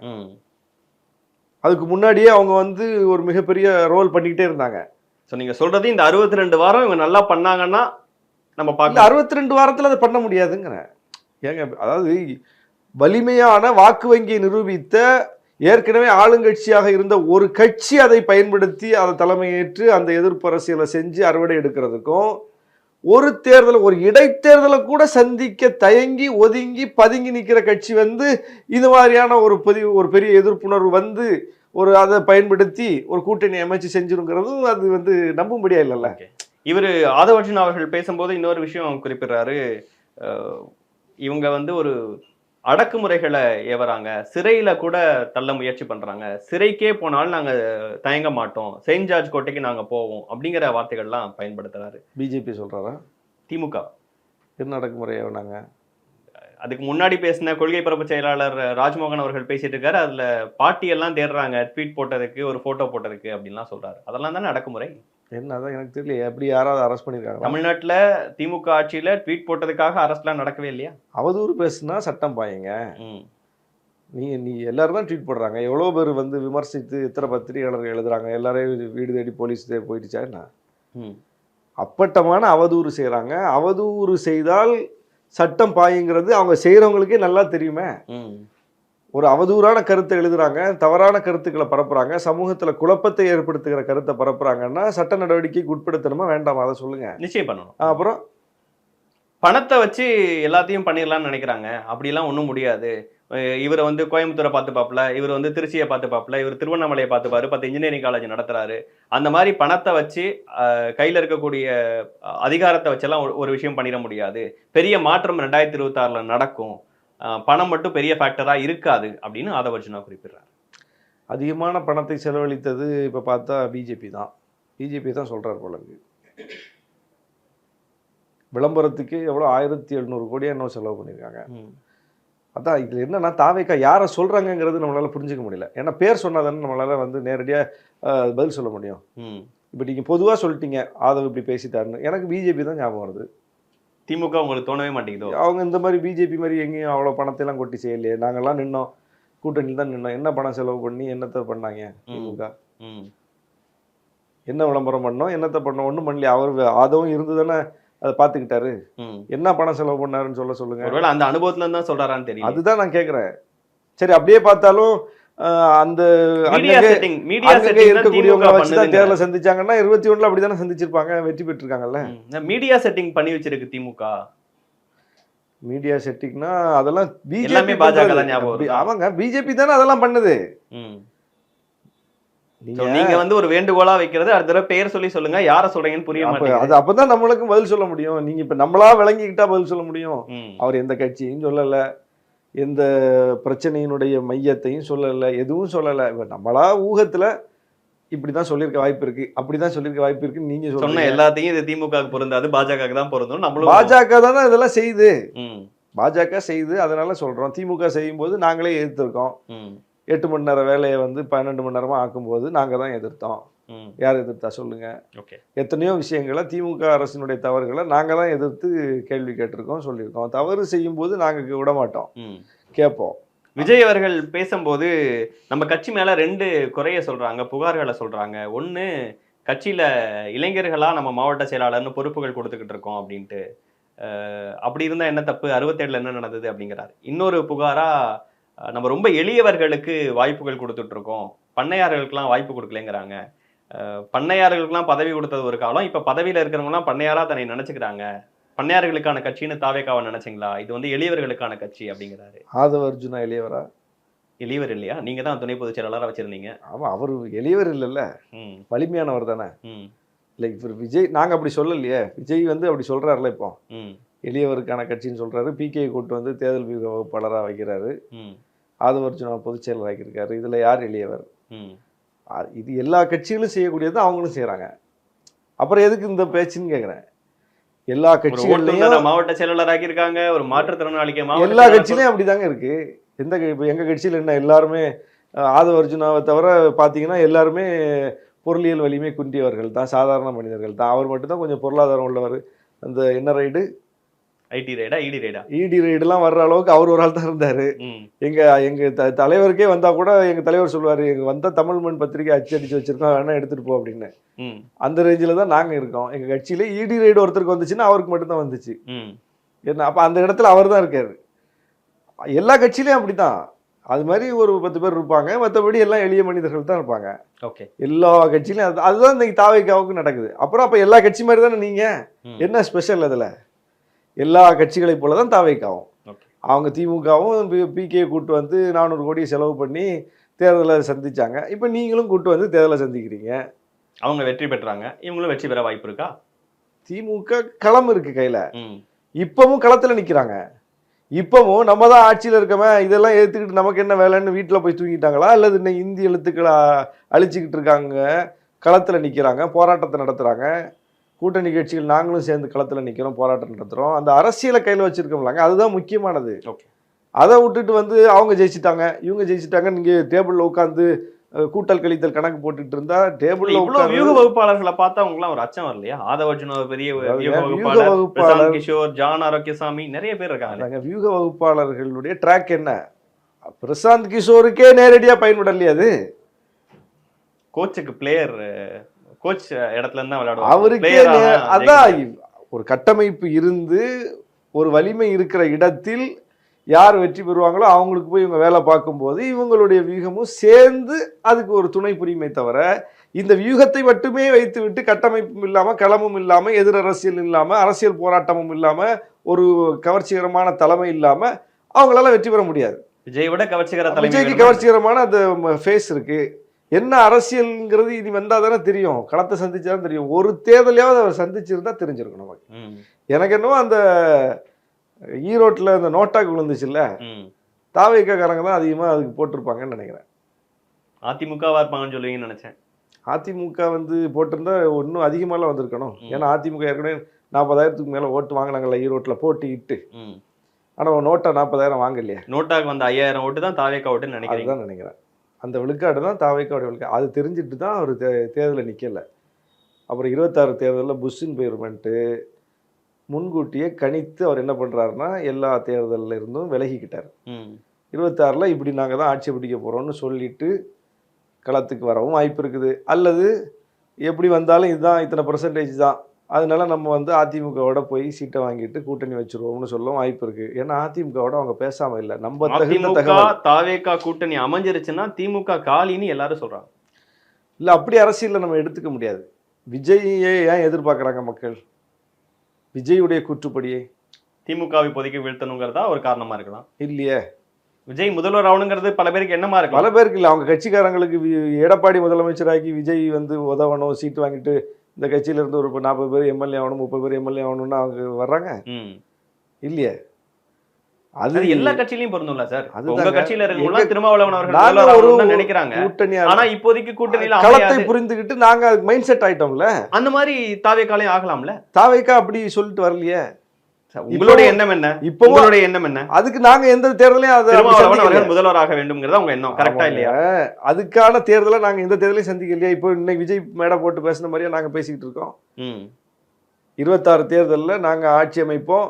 அதுக்கு முன்னாடியே அவங்க வந்து ஒரு மிகப்பெரிய ரோல் பண்ணிக்கிட்டே இருந்தாங்க. ஸோ நீங்கள் சொல்றது இந்த 62 வாரம் இவங்க நல்லா பண்ணாங்கன்னா நம்ம பார்க்க 62 வாரத்தில் அதை பண்ண முடியாதுங்கிறேன். ஏங்க, அதாவது வலிமையான வாக்கு வங்கியை நிரூபித்த ஏற்கனவே ஆளுங்கட்சியாக இருந்த ஒரு கட்சி அதை பயன்படுத்தி அதை தலைமையேற்று அந்த எதிர்ப்பு அரசியலை செஞ்சு அறுவடை எடுக்கிறதுக்கும், ஒரு தேர்தல் ஒரு இடைத்தேர்தலை கூட சந்திக்க தயங்கி ஒதுங்கி பதுங்கி நிற்கிற கட்சி வந்து இது மாதிரியான ஒரு பெரிய எதிர்ப்புணர்வு வந்து அதை பயன்படுத்தி ஒரு கூட்டணி அமைச்சு செஞ்சிருங்கிறதும் அது வந்து நம்பும்படியா இல்லைல்ல. இவர் ஆதவர்ஜுன் அவர்கள் பேசும்போது இன்னொரு விஷயம் குறிப்பிடுறாரு. இவங்க வந்து ஒரு அடக்குமுறைகளை ஏவறாங்க, சிறையில கூட தள்ள முயற்சி பண்றாங்க, சிறைக்கே போனாலும் நாங்க தயங்க மாட்டோம், செயின்ட் ஜார்ஜ் கோட்டைக்கு நாங்க போவோம் அப்படிங்கிற வார்த்தைகள்லாம் பயன்படுத்துறாரு. பிஜேபி சொல்றாரா? திமுக என்ன அடக்குமுறை ஏவனாங்க? அதுக்கு முன்னாடி பேசின கொள்கை பரப்பு செயலாளர் ராஜ்மோகன் அவர்கள் பேசிட்டு இருக்காரு. அதுல பாட்டியெல்லாம் தேடுறாங்க, ட்வீட் போட்டதுக்கு, ஒரு போட்டோ போட்டதுக்கு அப்படின்லாம் சொல்றாரு. அதெல்லாம் தானே அடக்குமுறை? என்ன, அதான் எனக்கு தெரியல. எப்படி யாராவது அரெஸ்ட் பண்ணியிருக்காங்க? தமிழ்நாட்டுல திமுக ஆட்சியில ட்வீட் போட்டதுக்காக அரெஸ்ட்லாம் நடக்கவே இல்லையா? அவதூறு பேசுனா சட்டம் பாயுங்க. நீ எல்லாரும் தான் ட்வீட் போடுறாங்க. எவ்வளோ பேர் வந்து விமர்சித்து எத்தனை பத்திரிகையாளர்கள் எழுதுறாங்க, எல்லாரையும் வீடு தேடி போலீஸ் போயிடுச்சா என்ன? அப்பட்டமான அவதூறு செய்கிறாங்க. அவதூறு செய்தால் சட்டம் பாயுங்கிறது அவங்க செய்கிறவங்களுக்கே நல்லா தெரியுமே. ஒரு அவதூறான கருத்தை எழுதுறாங்க, தவறான கருத்துக்களை பரப்புறாங்க, சமூகத்தில் குழப்பத்தை ஏற்படுத்துகிற கருத்தை பரப்புறாங்கன்னா சட்ட நடவடிக்கைக்கு உட்படுத்தணுமா வேண்டாமா? அதை சொல்லுங்க. நிச்சயம் பண்ணணும். அப்புறம் பணத்தை வச்சு எல்லாத்தையும் பண்ணிடலாம்னு நினைக்கிறாங்க. அப்படிலாம் ஒன்றும் முடியாது. இவர் வந்து கோயம்புத்தூரை பார்த்து பார்ப்பல, இவர் வந்து திருச்சியை பார்த்து பார்ப்பல, இவர் திருவண்ணாமலையை பார்த்து பாரு, 10 இன்ஜினியரிங் காலேஜ் நடத்துறாரு. அந்த மாதிரி பணத்தை வச்சு கையில் இருக்கக்கூடிய அதிகாரத்தை வச்செல்லாம் ஒரு விஷயம் பண்ணிட முடியாது. பெரிய மாற்றம் 2026 நடக்கும், பணம் மட்டும் பெரிய ஃபேக்டரா இருக்காது அப்படின்னு ஆதவர்ஜுனா குறிப்பிடுறாரு. அதிகமான பணத்தை செலவழித்தது இப்போ பார்த்தா பிஜேபி தான் சொல்றாரு போல இருக்கு. விளம்பரத்துக்கு எவ்வளோ 1700 கோடியா என்ன செலவு பண்ணியிருக்காங்க. அதான் இதில் என்னன்னா, தாவேக்கா யாரை சொல்றாங்கிறது நம்மளால புரிஞ்சுக்க முடியல. ஏன்னா பேர் சொன்னாதானே நம்மளால வந்து நேரடியாக பதில் சொல்ல முடியும். இப்போ நீங்கள் பொதுவாக சொல்லிட்டீங்க ஆதவ் இப்படி பேசிட்டாருன்னு, எனக்கு பிஜேபி தான் ஞாபகம் வருது. திமுக உங்களுக்கு தோணவே மாட்டேங்குதோ? அவங்க இந்த மாதிரி பிஜேபி மாதிரி எங்கேயும் அவ்வளோ பணத்தையெல்லாம் கொட்டி செய்யலையே. நாங்கள்லாம் நின்னோம், கூட்டணியில் தான் நின்னோம். என்ன பணம் செலவு பண்ணி என்னத்தை பண்ணாங்க திமுக? என்ன விளம்பரம் பண்ணோம், என்னத்தை பண்ணோம்? ஒன்றும் பண்ணலையே. அவர் ஆதவும் இருந்து தானே அதை பார்த்துக்கிட்டாரு. என்ன பணம் செலவு பண்ணாருன்னு சொல்லுங்க. ஒருவேளை அந்த அனுபவத்துல தான் சொல்றாரான்னு தெரியும். அதுதான் நான் கேட்குறேன். சரி, அப்படியே பார்த்தாலும் அந்த இருக்கக்கூடியவங்க வச்சுதான் தேர்தலை சந்திச்சாங்கன்னா 21 அப்படித்தானே சந்திச்சிருப்பாங்க, வெற்றி பெற்றிருக்காங்கல்ல. மீடியா செட்டிங் பண்ணி வச்சிருக்கு திமுக. மீடியா செட்டிங்னா அதெல்லாம் பிஜேபி பாஜக தான் ஞாபகம். அவங்க பிஜேபி தானே அதெல்லாம் பண்ணுது. நீங்க வந்து ஒரு வேண்டுகோளா வைக்கிறது அடுத்த தடவை பெயர் சொல்லி சொல்லுங்க, யார சொல்றீங்கன்னு புரிய மாட்டேங்குது. அது அப்பதான் நம்மளுக்கும் பதில் சொல்ல முடியும். நீங்க இப்ப நம்மளா விளங்கிக்கிட்டா பதில் சொல்ல முடியும். அவர் எந்த கட்சியும் சொல்லல, எந்த பிரச்சனையினுடைய மையத்தையும் சொல்லல, எதுவும் சொல்லல. இப்ப நம்மளா ஊகத்துல இப்படிதான் சொல்லியிருக்க வாய்ப்பு இருக்கு, அப்படிதான் சொல்லியிருக்க வாய்ப்பு இருக்கு. நீங்க சொன்ன எல்லாத்தையும் இது திமுக பொருந்தாது, பாஜக தான் பொருந்தும். நம்மளும் பாஜக தானே இதெல்லாம் செய்யுது. பாஜக செய்யுது, அதனால சொல்றோம். திமுக செய்யும் போது நாங்களே எதிர்த்திருக்கோம். 8 மணி நேரம் வேலையை வந்து 12 மணி நேரமா ஆக்கும்போது நாங்க தான் எதிர்த்தோம். யார் எதிர்த்தா சொல்லுங்க? எத்தனையோ விஷயங்களை திமுக அரசினுடைய தவறுகளை நாங்க தான் எதிர்த்து கேள்வி கேட்டிருக்கோம், சொல்லியிருக்கோம். தவறு செய்யும் போது நாங்க விட மாட்டோம், கேட்போம். விஜய் அவர்கள் பேசும்போது நம்ம கட்சி மேல 2 குறைய சொல்றாங்க, புகார்களை சொல்றாங்க. ஒண்ணு, கட்சியில இளைஞர்களா நம்ம மாவட்ட செயலாளர்னு பொறுப்புகள் கொடுத்துக்கிட்டு இருக்கோம் அப்படின்ட்டு. அப்படி இருந்தா என்ன தப்பு, 67 என்ன நடந்தது அப்படிங்கிறாரு. இன்னொரு புகாரா, நம்ம ரொம்ப எளியவர்களுக்கு வாய்ப்புகள் கொடுத்துட்டு இருக்கோம், பண்ணையார்களுக்கெல்லாம் வாய்ப்பு கொடுக்கலங்கிறாங்க. பண்ணையார்களுக்கெல்லாம் பதவி கொடுத்தது ஒரு காலம், இப்ப பதவியில இருக்கிறவங்கலாம் பண்ணையாரா தன்னை நினைச்சுக்கிறாங்க. பண்ணையார்களுக்கான கட்சின்னு தாவேக்காவை நினைச்சீங்களா? இது வந்து எளியவர்களுக்கான கட்சி அப்படிங்கிறாரு. ஆதவர்ஜுனா எளியவரா? எளியவர் இல்லையா? நீங்க தான் துணை பொதுச் செயலாளராக வச்சிருந்தீங்க. ஆமா, அவரு எளியவர் இல்லைல்ல, வலிமையானவர் தானே. இல்லை இவர் விஜய் நாங்கள் அப்படி சொல்லலையே, விஜய் வந்து அப்படி சொல்கிறாருல இப்போ ம் எளியவருக்கான கட்சின்னு சொல்கிறாரு, பிகே கூட்டு வந்து தேர்தல் வியூக வகுப்பாளராக வைக்கிறாரு, ம் ஆதவர்ஜுனா பொதுச் செயலர் ஆக்கியிருக்காரு. இதில் யார் எளியவர்? ம் இது எல்லா கட்சிகளும் செய்யக்கூடியது அவங்களும் செய்கிறாங்க. அப்புறம் எதுக்கு இந்த பேச்சுன்னு கேட்குறேன். எல்லா கட்சிகள்லையும் மாவட்ட செயலாளர் ஆக்கியிருக்காங்க, ஒரு மாற்றுத்திறனாளிக்கு எல்லா கட்சியிலையும் அப்படிதாங்க இருக்கு. இப்போ எங்கள் கட்சியில் என்ன எல்லாருமே ஆதவர்ஜுனாவை தவிர பார்த்தீங்கன்னா எல்லாருமே பொருளியல் வலிமை குன்றியவர்கள் தான், சாதாரண மனிதர்கள் தான். அவர் மட்டும்தான் கொஞ்சம் பொருளாதாரம் உள்ளவர். அந்த என்ன ரைடு, ஐடி ரைடா இடி ரைடா, இடி ரைடுலாம் வர்ற அளவுக்கு அவர் ஒரு ஆள் தான் இருந்தார். எங்கள் தலைவருக்கே வந்தால் கூட எங்கள் தலைவர் சொல்லுவார், எங்கள் வந்தால் தமிழ் மண் பத்திரிக்கை அடிச்சு வச்சிருக்கோம், வேணா எடுத்துகிட்டு போ அப்படின்னு. அந்த ரேஞ்சில் தான் நாங்கள் இருக்கோம். எங்கள் கட்சியில் இடி ரைடு ஒருத்தருக்கு வந்துச்சுன்னா அவருக்கு மட்டும்தான் வந்துச்சு. என்ன அப்போ அந்த இடத்துல அவர் தான் இருக்கார். எல்லா கட்சியிலையும் அப்படி தான். அது மாதிரி ஒரு 10 பேர் இருப்பாங்க, மற்றபடி எல்லாம் எளிய மனிதர்கள் தான் இருப்பாங்க. ஓகே, எல்லா கட்சியிலையும் அதுதான் இன்னைக்கு தாவேக்காவுக்கு நடக்குது. அப்புறம் அப்போ எல்லா கட்சி மாதிரி தானே நீங்கள் என்ன ஸ்பெஷல்? அதில் எல்லா கட்சிகளை போல தான் தாவேக்காவும். அவங்க திமுகவும் பிகே கூட்டு வந்து 400 கோடி செலவு பண்ணி தேர்தலை சந்திச்சாங்க. இப்போ நீங்களும் கூட்டு வந்து தேர்தலை சந்திக்கிறீங்க. அவங்க வெற்றி பெற்றாங்க, இவங்களும் வெற்றி பெற வாய்ப்பு இருக்கா? திமுக களம் இருக்கு கையில், இப்பவும் களத்தில் நிற்கிறாங்க. இப்பவும் நம்ம தான் ஆட்சியில் இருக்கமே, இதெல்லாம் ஏற்றுக்கிட்டு நமக்கு என்ன வேலைன்னு வீட்டில் போய் தூங்கிட்டாங்களா? அல்லது இன்னைக்கு இந்தி எழுத்துக்களை அழிச்சிக்கிட்டு இருக்காங்க, களத்தில் நிற்கிறாங்க, போராட்டத்தை நடத்துகிறாங்க. கூட்டணி கட்சிகள் நாங்களும் சேர்ந்து களத்தில் நிற்கிறோம், போராட்டம் நடத்துகிறோம். அந்த அரசியலை கையில் வச்சுருக்கோம்லாங்க, அதுதான் முக்கியமானது. அதை விட்டுட்டு வந்து அவங்க ஜெயிச்சிட்டாங்க, இவங்க ஜெயிச்சிட்டாங்க, நீங்கள் டேபிளில் உட்காந்து கூட்டல் கழித்தல் கணக்கு போட்டுட்டு இருந்தா டேபிள்ல இவ்வளவு வியூக வகுப்பாளர்களை பார்த்தா அவங்கலாம் ஒரு அச்சம் வரலையா? ஆதவர்ஜுனா பெரிய வியூக வகுப்பாளர், கிஷோர், ஜான் ஆரோக்கியசாமி, நிறைய பேர் இருக்காங்க. வியூக வகுப்பாளர்களுடைய ட்ராக் என்ன? பிரசாந்த் கிஷோருக்கே நேரடியா பயன்படலையா? அது கோச்சுக்கு பிளேயர், கோச் இடத்துல இருந்தா விளையாடுவாங்க அவருக்கே. அதான் ஒரு கட்டமைப்பு இருந்து ஒரு வலிமை இருக்கிற இடத்தில் யார் வெற்றி பெறுவாங்களோ அவங்களுக்கு போய் இவங்க வேலை பார்க்கும்போது இவங்களுடைய வியூகமும் சேர்ந்து அதுக்கு ஒரு துணை புரியுமே தவிர, இந்த வியூகத்தை மட்டுமே வைத்து விட்டு கட்டமைப்பும் இல்லாமல், களமும் இல்லாமல், எதிர் அரசியல் இல்லாமல், அரசியல் போராட்டமும் இல்லாமல், ஒரு கவர்ச்சிகரமான தலைமை இல்லாமல் அவங்களால வெற்றி பெற முடியாது. விஜய் விட விஜய்க்கு கவர்ச்சிகரமான அந்த ஃபேஸ் இருக்கு. என்ன அரசியல்ங்கிறது இனி வந்தால் தானே தெரியும், களத்தை சந்திச்சாதான் தெரியும். ஒரு தேர்தலையாவது அவர் சந்திச்சிருந்தா தெரிஞ்சிருக்கும் நமக்கு. எனக்கு என்னவோ அந்த ஈரோட்டில் இந்த நோட்டாக்கு விழுந்துச்சுல்ல, தாவேக்காரங்க தான் அதிகமாக அதுக்கு போட்டிருப்பாங்கன்னு நினைக்கிறேன். அதிமுகவா இருப்பாங்கன்னு சொல்லுவீங்கன்னு நினைச்சேன். அதிமுக வந்து போட்டிருந்தா இன்னும் அதிகமாலாம் வந்திருக்கணும். ஏன்னா அதிமுக ஏற்கனவே 40,000க்கு மேலே ஓட்டு வாங்கினாங்கல்ல ஈரோட்டில் போட்டிக்கிட்டு. ஆனால் நோட்டா 40,000 வாங்கலையே. நோட்டாக்கு வந்த 5,000 ஓட்டு தான் தாவேக்கா ஓட்டுன்னு நினைக்கிறேன். அந்த விழுக்காடு தான் தாவேக்காவுடைய விழுக்காடு. அது தெரிஞ்சுட்டு தான் அவர் தேர்தலில் நிற்கலை. அப்புறம் 26 தேர்தலில் புஷ்ஷின் போயிருமென்ட்டு முன்கூட்டியே கணித்து அவர் என்ன பண்ணுறாருன்னா எல்லா தேர்தலில் இருந்தும் விலகிக்கிட்டார். 26ல் இப்படி நாங்கள் தான் ஆட்சி பிடிக்க போகிறோம்னு சொல்லிட்டு களத்துக்கு வரவும் வாய்ப்பு இருக்குது. அல்லது எப்படி வந்தாலும் இதுதான் இத்தனை % தான், அதனால நம்ம வந்து அதிமுகவோட போய் சீட்டை வாங்கிட்டு கூட்டணி வச்சிருவோம்னு சொல்ல வாய்ப்பு இருக்கு. ஏன்னா அதிமுகவோட அவங்க பேசாம இல்லை. நம்ம தாவேக்கா கூட்டணி அமைஞ்சிருச்சுன்னா திமுக காலின்னு எல்லாரும் சொல்றாங்க. இல்லை அப்படி அரசியலில் நம்ம எடுத்துக்க முடியாது. விஜயை ஏன் எதிர்பார்க்குறாங்க மக்கள்? விஜயுடைய கூற்றுப்படியே திமுகவை இப்போதைக்கு வீழ்த்தணுங்கிறதா ஒரு காரணமா இருக்கலாம். இல்லையே, விஜய் முதல்வர் ஆகணுங்கிறது பல பேருக்கு என்னமா இருக்கு. பல பேருக்கு இல்லை, அவங்க கட்சிக்காரங்களுக்கு எடப்பாடி முதலமைச்சராகி விஜய் வந்து உதவணும், சீட்டு வாங்கிட்டு இந்த கட்சியில இருந்து ஒரு 40 பேர் எம்எல்ஏ ஆகணும், 30 பேர் எம்எல்ஏ ஆகணும்னு அவங்க வர்றாங்க இல்லையே. அது எல்லா கட்சியிலயும் பொருந்தும்ல சார். உங்க கட்சியில இருக்கவங்க திருமாவளவன் அவர்கள் நினைக்கிறாங்க கூட்டணி, ஆனா இப்போதைக்கு கூட்டணியில களத்தை புரிந்துகிட்டு நாங்க மைண்ட் செட் ஆயிட்டோம்ல. அந்த மாதிரி தாவேக்காலையும் ஆகலாம்ல. தாவேக்கா அப்படி சொல்லிட்டு வரலையே. உங்களுடைய எண்ணம் என்ன? இப்போ உங்களுடைய எண்ணம் என்ன? அதுக்கு நாங்க எந்த தேர்தலையும் திருமாவளவன் அவர்கள் முதல்வராக வேண்டும்ங்கிறதா உங்க எண்ணம், கரெக்டா இல்லையா? அதுக்கான தேர்தலை நாங்க எந்த தேர்தலையும் சந்திக்கலையா? இப்போ இன்னைக்கு விஜய் மேடை போட்டு பேசின மாதிரியா நாங்க பேசிக்கிட்டு இருக்கோம். 26 தேர்தலில் நாங்க ஆட்சி அமைப்போம்,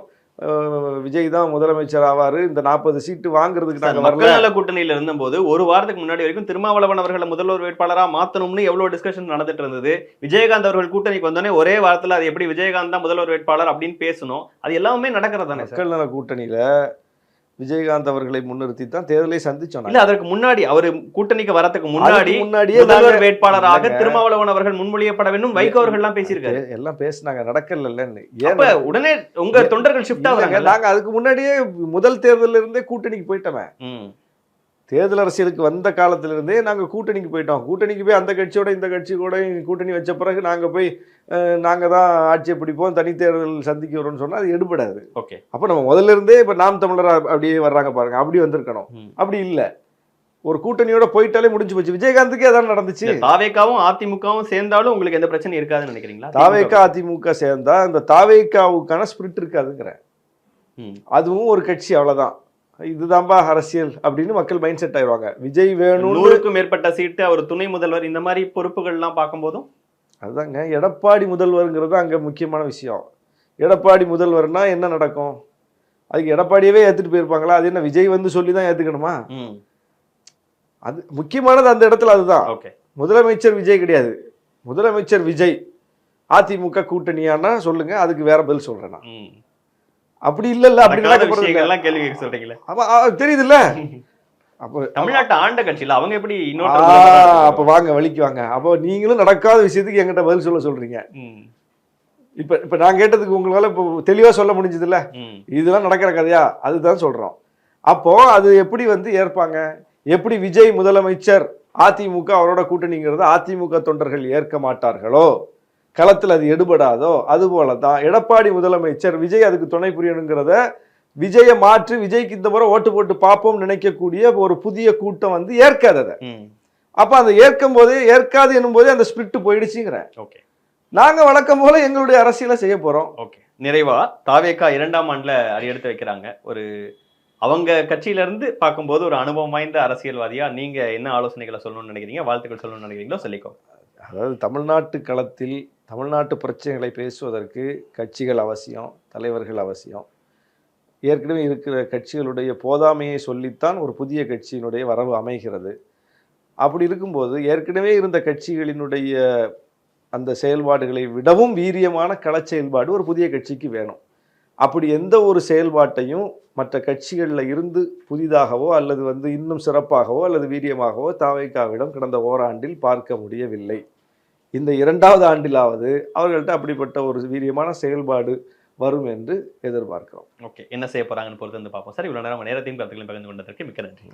விஜய் தான் முதலமைச்சர் ஆவாரு, இந்த 40 சீட்டு வாங்குறதுக்கு நாங்க மக்கள் நல கூட்டணியில இருந்தபோது ஒரு வாரத்துக்கு முன்னாடி வரைக்கும் திருமாவளவன் அவர்களை முதல்வர் வேட்பாளரா மாத்தணும்னு எவ்வளவு டிஸ்கஷன் நடந்துட்டு இருந்தது. விஜயகாந்த் அவர்கள் கூட்டணிக்கு வந்தோடனே ஒரே வாரத்துல அது எப்படி விஜயகாந்த் தான் முதல்வர் வேட்பாளர் அப்படின்னு பேசணும். அது எல்லாமே நடக்கிறதானே. மக்கள் நல கூட்டணியில விஜயகாந்த் அவர்களை முன்னிறுத்தி தான் தேர்தலை சந்திச்சோம். இல்ல அதற்கு முன்னாடி அவர் கூட்டணிக்கு வரதுக்கு முன்னாடியே முதல்வர் வேட்பாளராக திருமாவளவன் அவர்கள் முன்மொழியப்பட வேண்டும் வைகோ அவர்கள் எல்லாம் பேசியிருக்காரு. எல்லாம் பேசினாங்க, நடக்கலன்னு. அப்ப உடனே உங்க தொண்டர்கள் ஷிஃப்ட் ஆகுறாங்க. நாங்க அதுக்கு முன்னாடியே முதல் தேர்தலில் இருந்தே கூட்டணிக்கு போயிட்டோமே. தேர்தல் அரசியலுக்கு வந்த காலத்திலிருந்தே நாங்கள் கூட்டணிக்கு போயிட்டோம். கூட்டணிக்கு போய் அந்த கட்சியோட இந்த கட்சி கூட கூட்டணி வச்ச பிறகு நாங்கள் போய் நாங்கள் தான் ஆட்சியை பிடிப்போம், தனித்தேர்தல் சந்திக்க வரோம்னு சொன்னால் அது எடுபடாது. ஓகே. அப்போ நம்ம முதல்ல இருந்தே இப்போ நாம் தமிழர் அப்படியே வர்றாங்க பாருங்க, அப்படி வந்திருக்கணும். அப்படி இல்லை, ஒரு கூட்டணியோட போயிட்டாலே முடிஞ்சு போச்சு. விஜயகாந்துக்கே அதான் நடந்துச்சு. தாவேக்காவும் அதிமுகவும் சேர்ந்தாலும் உங்களுக்கு எந்த பிரச்சனை இருக்காதுன்னு நினைக்கிறீங்களா? தாவேக்கா அதிமுக சேர்ந்தா இந்த தாவேக்காவுக்கான ஸ்பிரிட் இருக்காதுங்கிறேன். அதுவும் ஒரு கட்சி, அவ்வளவுதான், இதுதான்பா அரசியல் அப்படின்னு மக்கள் மைண்ட் செட் ஆயிடுவாங்க. விஜய் வேணும், 100க்கும் மேற்பட்ட சீட்டு, அவர் துணை முதல்வர், இந்த மாதிரி பொறுப்புகள்லாம் பார்க்கும்போதும் அதுதாங்க எடப்பாடி முதல்வருங்கிறது அங்க முக்கியமான விஷயம். எடப்பாடி முதல்வர்னா என்ன நடக்கும்? அதுக்கு எடப்பாடியவே ஏத்துட்டு போயிருப்பாங்களா? அது என்ன விஜய் வந்து சொல்லி தான் ஏத்துக்கணுமா? அது முக்கியமானது அந்த இடத்துல. அதுதான் முதலமைச்சர் விஜய் கிடையாது. முதலமைச்சர் விஜய் அதிமுக கூட்டணியானா சொல்லுங்க, அதுக்கு வேற பதில் சொல்றேன் நான். அப்படி இல்ல, அப்படி நடக்க கேள்வி சொல்றீங்களா? தெரியுது இல்ல. அப்ப தமிழ்நாட்டு ஆண்ட கட்சியில அவங்க எப்படி அப்ப வாங்க வலிக்கு வாங்க. அப்போ நீங்களும் நடக்காத விஷயத்துக்கு என்கிட்ட பதில் சொல்றீங்க. இப்ப நான் கேட்டதுக்கு உங்களால இப்போ தெளிவா சொல்ல முடிஞ்சது இல்ல. இதெல்லாம் நடக்கிற கதையா? அதுதான் சொல்றோம். அப்போ அது எப்படி வந்து ஏற்பாங்க? எப்படி விஜய் முதலமைச்சர், அதிமுக அவரோட கூட்டணிங்கிறத அதிமுக தொண்டர்கள் ஏற்க மாட்டார்களோ, களத்தில் அது எடுபடாதோ, அது போலதான் எடப்பாடி முதலமைச்சர் விஜய் அதுக்கு துணை புரியணுங்கிறத விஜயை மாற்றி விஜய்க்கு இந்த முறை ஓட்டு போட்டு பார்ப்போம் நினைக்கக்கூடிய ஒரு புதிய கூட்டம் வந்து ஏற்காததை. அப்ப அந்த ஏற்கும் போதே, ஏற்காது என்னும் போதே அந்த ஸ்பிரிட் போயிடுச்சுங்கிறேன். நாங்க வழக்கம் போல எங்களுடைய அரசியலை செய்ய போறோம். நிறைவா தாவேகா 2ஆம் ஆண்டுல அடியெடுத்து வைக்கிறாங்க. ஒரு அவங்க கட்சியில இருந்து பார்க்கும்போது ஒரு அனுபவம் வாய்ந்த அரசியல்வாதியா நீங்க என்ன ஆலோசனைகளை சொல்லணும்னு நினைக்கிறீங்க, வாழ்த்துக்கள் சொல்லணும்னு நினைக்கிறீங்களோ சொல்லிக்கோ. அதாவது தமிழ்நாட்டு களத்தில் தமிழ்நாட்டு பிரச்சனைகளை பேசுவதற்கு கட்சிகள் அவசியம், தலைவர்கள் அவசியம். ஏற்கனவே இருக்கிற கட்சிகளுடைய போதாமையை சொல்லித்தான் ஒரு புதிய கட்சியினுடைய வரவு அமைகிறது. அப்படி இருக்கும்போது ஏற்கனவே இருந்த கட்சிகளினுடைய அந்த செயல்பாடுகளை விடவும் வீரியமான கள செயல்பாடு ஒரு புதிய கட்சிக்கு வேணும். அப்படி எந்த ஒரு செயல்பாட்டையும் மற்ற கட்சிகளில் இருந்து புதிதாகவோ அல்லது வந்து இன்னும் சிறப்பாகவோ அல்லது வீரியமாகவோ தாவேகாவிடம் கடந்த ஓராண்டில் பார்க்க முடியவில்லை. இந்த 2வது ஆண்டிலாவது அவர்கள்ட்ட அப்படிப்பட்ட ஒரு வீரியமான செயல்பாடு வரும் என்று எதிர்பார்க்கிறோம். என்ன செய்ய போறாங்கன்னு பொறுத்து வந்து பார்ப்போம் சார். இவ்வளவு நேரம் நேரத்தையும் கருத்துக்களையும் பகிர்ந்து கொண்டதற்கு மிக்க நன்றி.